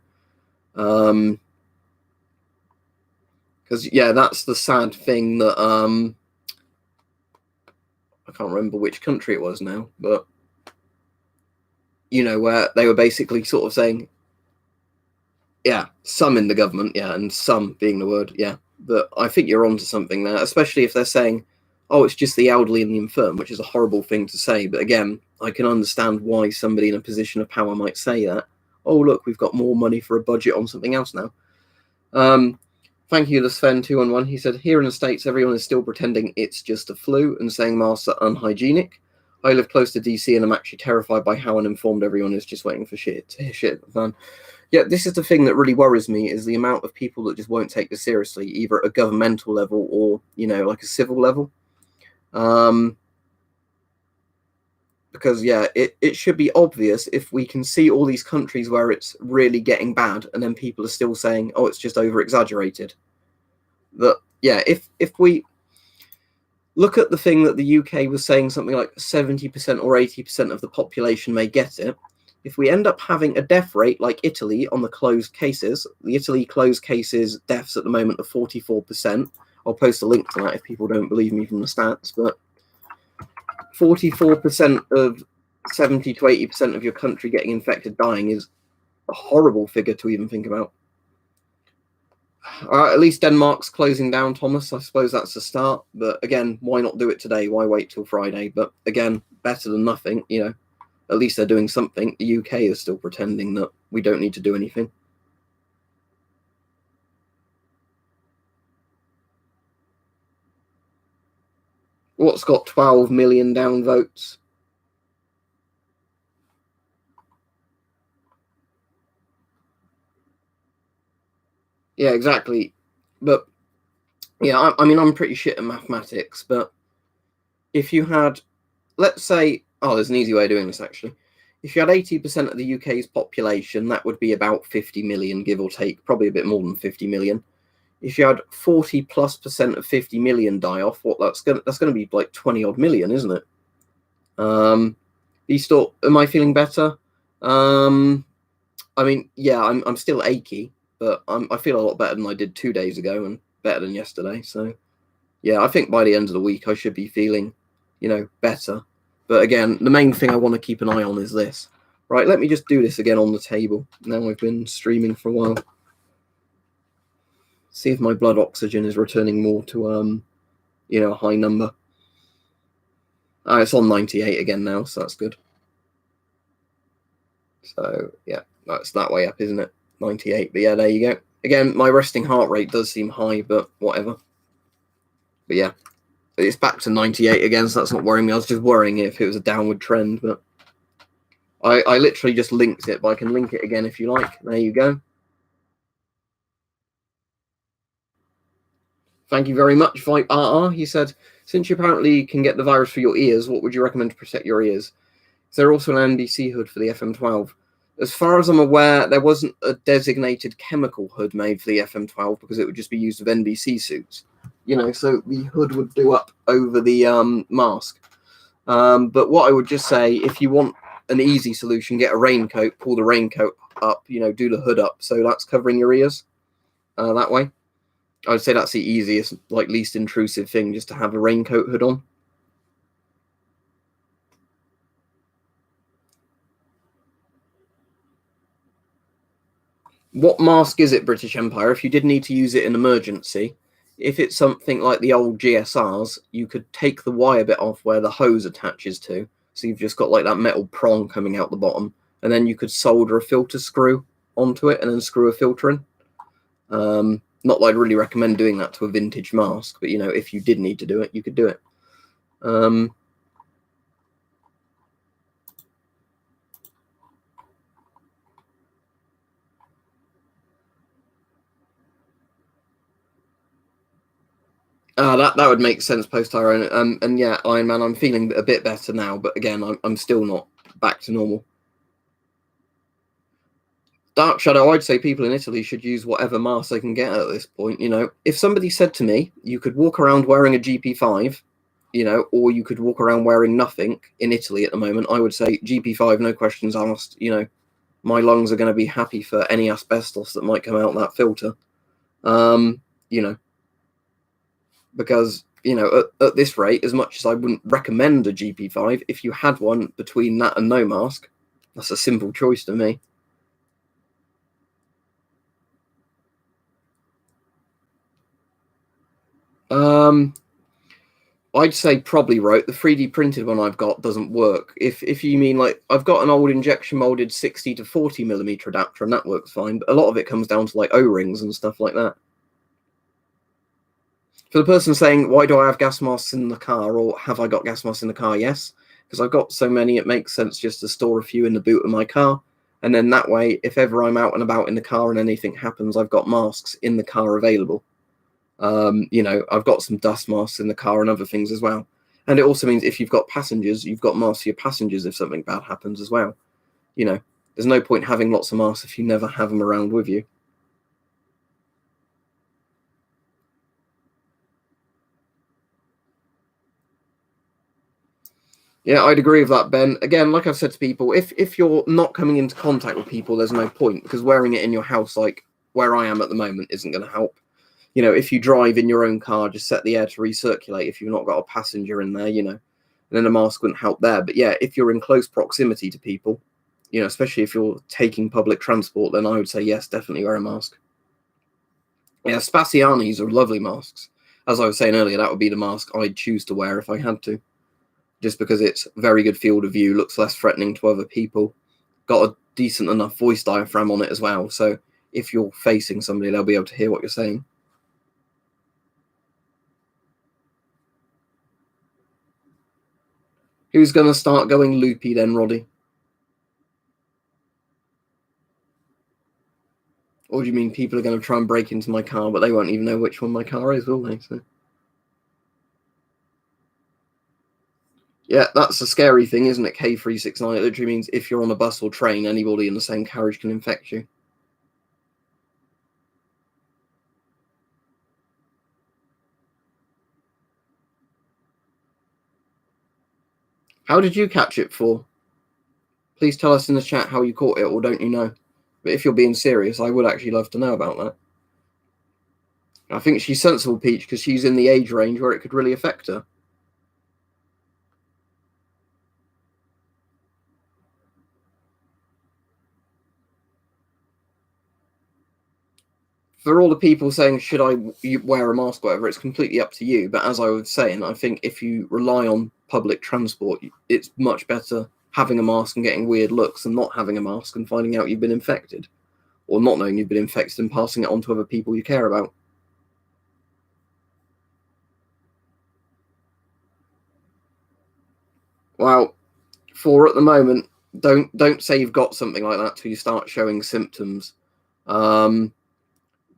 Because, yeah, that's the sad thing that, I can't remember which country it was now, but, you know, where they were basically sort of saying, yeah, some in the government, yeah, and some being the word, yeah. But I think you're onto something there, especially if they're saying, oh, it's just the elderly and the infirm, which is a horrible thing to say. But again, I can understand why somebody in a position of power might say that. Oh, look, we've got more money for a budget on something else now. Thank you to Sven211. He said, here in the States, everyone is still pretending it's just a flu and saying masks are unhygienic. I live close to DC and I'm actually terrified by how uninformed everyone is, just waiting for shit. Yeah, this is the thing that really worries me, is the amount of people that just won't take this seriously, either at a governmental level or, you know, like a civil level. Because, yeah, it should be obvious if we can see all these countries where it's really getting bad and then people are still saying, oh, it's just over-exaggerated. That, yeah, if we look at the thing that the UK was saying something like 70% or 80% of the population may get it, if we end up having a death rate like Italy on the closed cases, the Italy closed cases deaths at the moment are 44%. I'll post a link to that if people don't believe me from the stats, but 44% of 70 to 80% of your country getting infected, dying is a horrible figure to even think about. At least Denmark's closing down, Thomas. I suppose that's a start. But again, why not do it today? Why wait till Friday? But again, better than nothing, you know. At least they're doing something. The UK is still pretending that we don't need to do anything. What's got 12 million down votes? Yeah, exactly. But yeah, I mean, I'm pretty shit at mathematics. But if you had, let's say, oh, there's an easy way of doing this actually. If you had 80% of the UK's population, that would be about 50 million, give or take, probably a bit more than 50 million. If you had 40+% of 50 million die off, what that's gonna be like 20 odd million, isn't it? You thought, am I feeling better? I mean, yeah, I'm still achy, but I feel a lot better than I did 2 days ago and better than yesterday. So yeah, I think by the end of the week I should be feeling, you know, better. But again, the main thing I want to keep an eye on is this. Right, let me just do this again on the table. Now I've been streaming for a while. See if my blood oxygen is returning more to, you know, a high number. It's on 98 again now, so that's good. So, yeah, that's that way up, isn't it? 98, but yeah, there you go. Again, my resting heart rate does seem high, but whatever. But yeah, it's back to 98 again, so that's not worrying me. I was just worrying if it was a downward trend, but I literally just linked it, but I can link it again if you like. There you go. Thank you very much, Vipe RR. He said, since you apparently can get the virus for your ears, what would you recommend to protect your ears? Is there also an NBC hood for the FM12? As far as I'm aware, there wasn't a designated chemical hood made for the FM12 because it would just be used with NBC suits. You know, so the hood would do up over the mask. But what I would just say, if you want an easy solution, get a raincoat, pull the raincoat up, you know, do the hood up so that's covering your ears that way. I would say that's the easiest, like least intrusive thing, just to have a raincoat hood on. What mask is it, British Empire? If you did need to use it in emergency, if it's something like the old GSRs, you could take the wire bit off where the hose attaches to. So you've just got like that metal prong coming out the bottom. And then you could solder a filter screw onto it and then screw a filter in. Not that I'd really recommend doing that to a vintage mask, but, you know, if you did need to do it, you could do it. That would make sense post Tyrone. And yeah, Iron Man, I'm feeling a bit better now, but again, I'm still not back to normal. Dark Shadow, I'd say people in Italy should use whatever mask they can get at this point. You know, if somebody said to me, you could walk around wearing a GP5, you know, or you could walk around wearing nothing in Italy at the moment, I would say GP5, no questions asked. You know, my lungs are going to be happy for any asbestos that might come out that filter. You know, because, you know, at this rate, as much as I wouldn't recommend a GP5, if you had one between that and no mask, that's a simple choice to me. I'd say probably right. The 3D printed one I've got doesn't work. If you mean like I've got an old injection molded 60 to 40 millimeter adapter and that works fine, but a lot of it comes down to like O-rings and stuff like that. For the person saying, why do I have gas masks in the car, or have I got gas masks in the car? Yes, because I've got so many, it makes sense just to store a few in the boot of my car. And then that way, if ever I'm out and about in the car and anything happens, I've got masks in the car available. You know, I've got some dust masks in the car and other things as well. And it also means if you've got passengers, you've got masks for your passengers if something bad happens as well. You know, there's no point having lots of masks if you never have them around with you. Yeah, I'd agree with that, Ben. Again, like I've said to people, if you're not coming into contact with people, there's no point, because wearing it in your house, like where I am at the moment, isn't going to help. You know, if you drive in your own car, just set the air to recirculate if you've not got a passenger in there, you know, and then a mask wouldn't help there. But yeah, if you're in close proximity to people, you know, especially if you're taking public transport, then I would say, yes, definitely wear a mask. Yeah, Spaciani's are lovely masks. As I was saying earlier, that would be the mask I'd choose to wear if I had to, just because it's very good field of view, looks less threatening to other people, got a decent enough voice diaphragm on it as well. So if you're facing somebody, they'll be able to hear what you're saying. Who's going to start going loopy then, Roddy? Or do you mean people are going to try and break into my car, but they won't even know which one my car is, will they? So, yeah, that's a scary thing, isn't it? K369. It literally means if you're on a bus or train, anybody in the same carriage can infect you. How did you catch it for? Please tell us in the chat how you caught it, or don't you know? But if you're being serious, I would actually love to know about that. I think she's sensible, Peach, because she's in the age range where it could really affect her. For all the people saying, should I wear a mask or whatever, it's completely up to you. But as I was saying, I think if you rely on public transport, it's much better having a mask and getting weird looks than not having a mask and finding out you've been infected, or not knowing you've been infected and passing it on to other people you care about. Well, for at the moment, don't say you've got something like that till you start showing symptoms.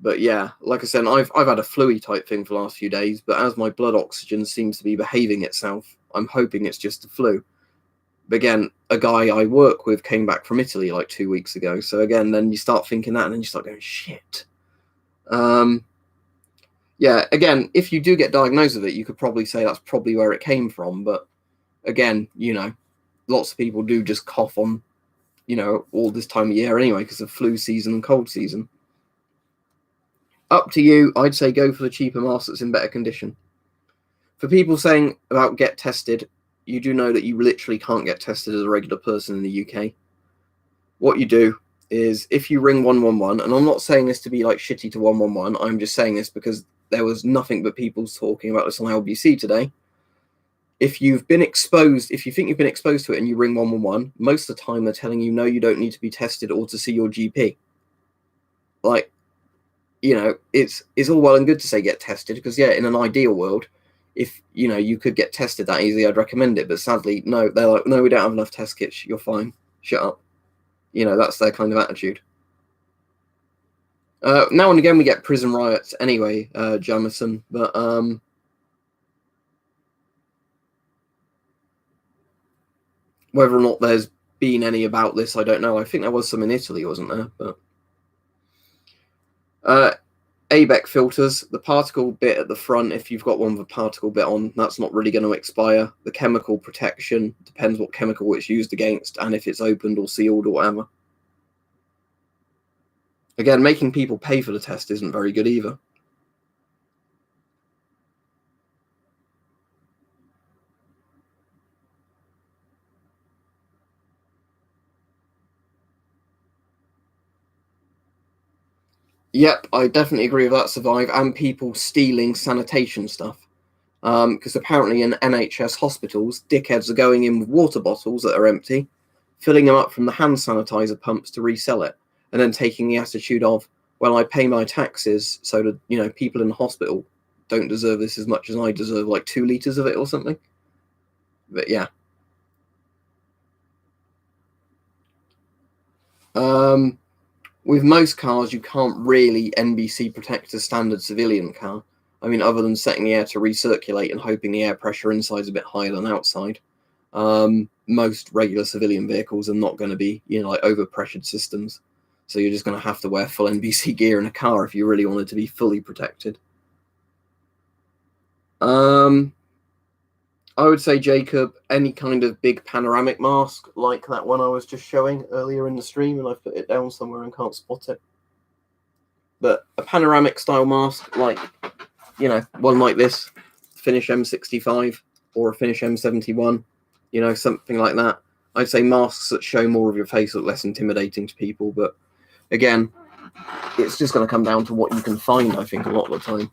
But yeah, like I said, I've had a flu-y type thing for the last few days, but as my blood oxygen seems to be behaving itself, I'm hoping it's just a flu. But again, a guy I work with came back from Italy like 2 weeks ago. So again, then you start thinking that, and then you start going, shit. Yeah, again, if you do get diagnosed with it, you could probably say that's probably where it came from. But again, you know, lots of people do just cough on, you know, all this time of year anyway because of flu season and cold season. Up to you. I'd say go for the cheaper mask that's in better condition. For people saying about get tested, you do know that you literally can't get tested as a regular person in the UK. What you do is if you ring 111, and I'm not saying this to be like shitty to 111, I'm just saying this because there was nothing but people talking about this on LBC today. If you've been exposed, if you think you've been exposed to it and you ring 111, most of the time they're telling you, no, you don't need to be tested or to see your GP. Like, you know, it's all well and good to say get tested because, yeah, in an ideal world, if, you know, you could get tested that easily, I'd recommend it. But sadly, no, they're like, no, we don't have enough test kits. You're fine. Shut up. You know, that's their kind of attitude. Now and again, we get prison riots anyway, Jamison. But Whether or not there's been any about this, I don't know. I think there was some in Italy, wasn't there? But ABEC filters, the particle bit at the front, if you've got one with a particle bit on, that's not really going to expire. The chemical protection depends what chemical it's used against and if it's opened or sealed or whatever. Again, making people pay for the test isn't very good either. Yep, I definitely agree with that, Survive, and people stealing sanitation stuff. Because apparently in NHS hospitals, dickheads are going in with water bottles that are empty, filling them up from the hand sanitizer pumps to resell it, and then taking the attitude of, well, I pay my taxes, so that, people in the hospital don't deserve this as much as I deserve, like 2 liters of it or something. But yeah. With most cars, you can't really NBC protect a standard civilian car. I mean, other than setting the air to recirculate and hoping the air pressure inside is a bit higher than outside. Most regular civilian vehicles are not going to be, like overpressured systems. So you're just going to have to wear full NBC gear in a car if you really want it to be fully protected. I would say, Jacob, any kind of big panoramic mask, like that one I was just showing earlier in the stream, and I've put it down somewhere and can't spot it. But a panoramic style mask, like, one like this, Finish M65 or a Finish M71, something like that. I'd say masks that show more of your face look less intimidating to people, but again, it's just going to come down to what you can find, I think, a lot of the time.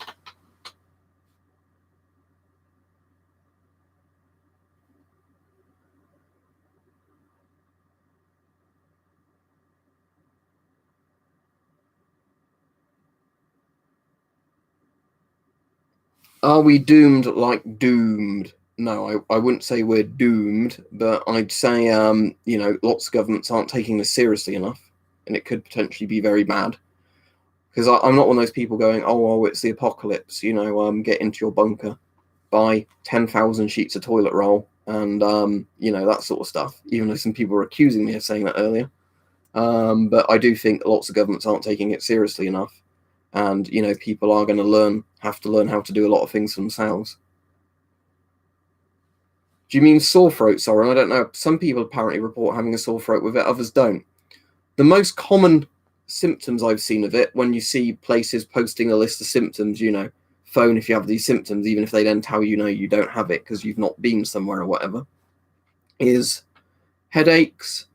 Are we doomed like doomed? No, I wouldn't say we're doomed, but I'd say, lots of governments aren't taking this seriously enough, and it could potentially be very bad. Because I'm not one of those people going, oh, it's the apocalypse, get into your bunker, buy 10,000 sheets of toilet roll, and, that sort of stuff, even though some people were accusing me of saying that earlier. But I do think lots of governments aren't taking it seriously enough. And, people are going to have to learn how to do a lot of things themselves. Do you mean sore throat, Soren? I don't know. Some people apparently report having a sore throat with it, others don't. The most common symptoms I've seen of it, when you see places posting a list of symptoms, phone if you have these symptoms, even if they then tell you, you don't have it because you've not been somewhere or whatever, is headaches,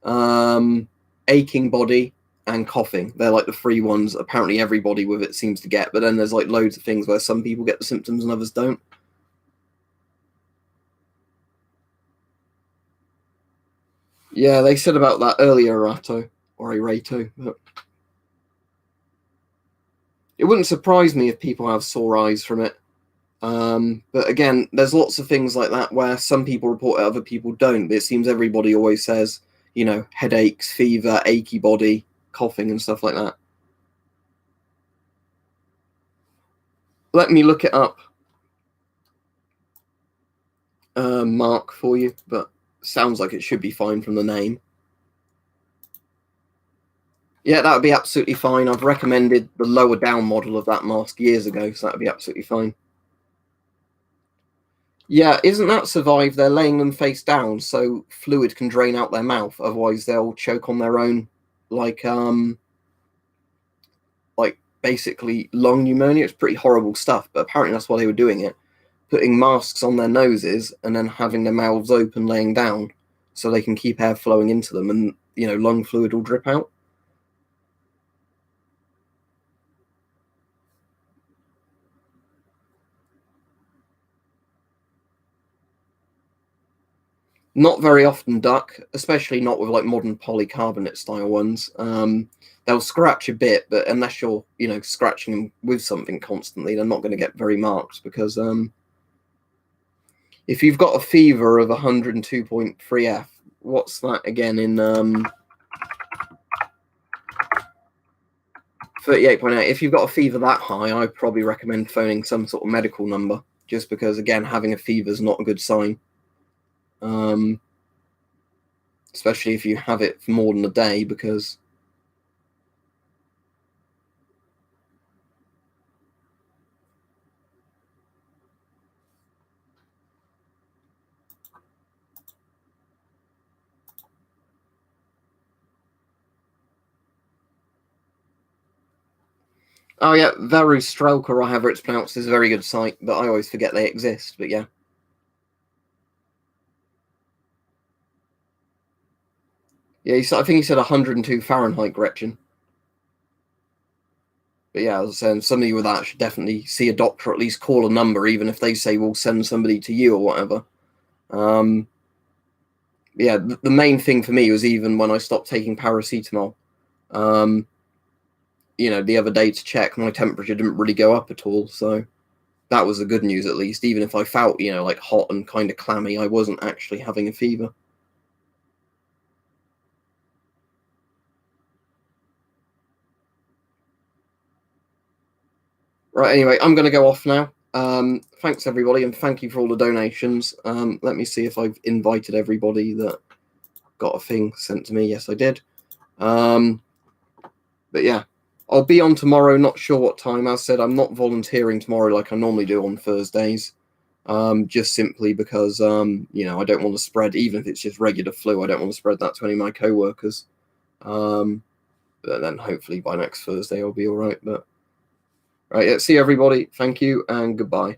aching body, and coughing. They're like the 3 ones apparently everybody with it seems to get, but then there's like loads of things where some people get the symptoms and others don't. Yeah, they said about that earlier, Arato, but it wouldn't surprise me if people have sore eyes from it. But again, there's lots of things like that where some people report it, other people don't. But it seems everybody always says, headaches, fever, achy body, coughing and stuff like that. Let me look it up, Mark, for you, but sounds like it should be fine from the name. Yeah, that would be absolutely fine. I've recommended the lower down model of that mask years ago, so that would be absolutely fine. Yeah, isn't that Survive? They're laying them face down so fluid can drain out their mouth, otherwise they'll choke on their own, like basically lung pneumonia. It's pretty horrible stuff, but apparently that's why they were doing it, putting masks on their noses and then having their mouths open laying down so they can keep air flowing into them and, lung fluid will drip out. Not very often, Duck, especially not with like modern polycarbonate style ones. They'll scratch a bit, but unless you're, scratching them with something constantly, they're not going to get very marked because if you've got a fever of 102.3 F, what's that again in 38.8? If you've got a fever that high, I'd probably recommend phoning some sort of medical number, just because, again, having a fever is not a good sign. especially if you have it for more than a day, because oh yeah, Varustrelka, or however it's pronounced, is a very good site, but I always forget they exist. But yeah. Yeah, I think he said 102 Fahrenheit, Gretchen. But yeah, as I was saying, somebody with that should definitely see a doctor, or at least call a number, even if they say we'll send somebody to you or whatever. Yeah, the main thing for me was, even when I stopped taking paracetamol, you know, the other day to check, my temperature didn't really go up at all. So that was the good news, at least. Even if I felt, you know, like hot and kind of clammy, I wasn't actually having a fever. Right, anyway, I'm going to go off now. Thanks, everybody, and thank you for all the donations. Let me see if I've invited everybody that got a thing sent to me. Yes, I did. But yeah, I'll be on tomorrow. Not sure what time. As I said, I'm not volunteering tomorrow like I normally do on Thursdays. Just simply because, you know, I don't want to spread, even if it's just regular flu, I don't want to spread that to any of my co-workers. But then hopefully by next Thursday I'll be all right. But right, yeah, see everybody. Thank you and goodbye.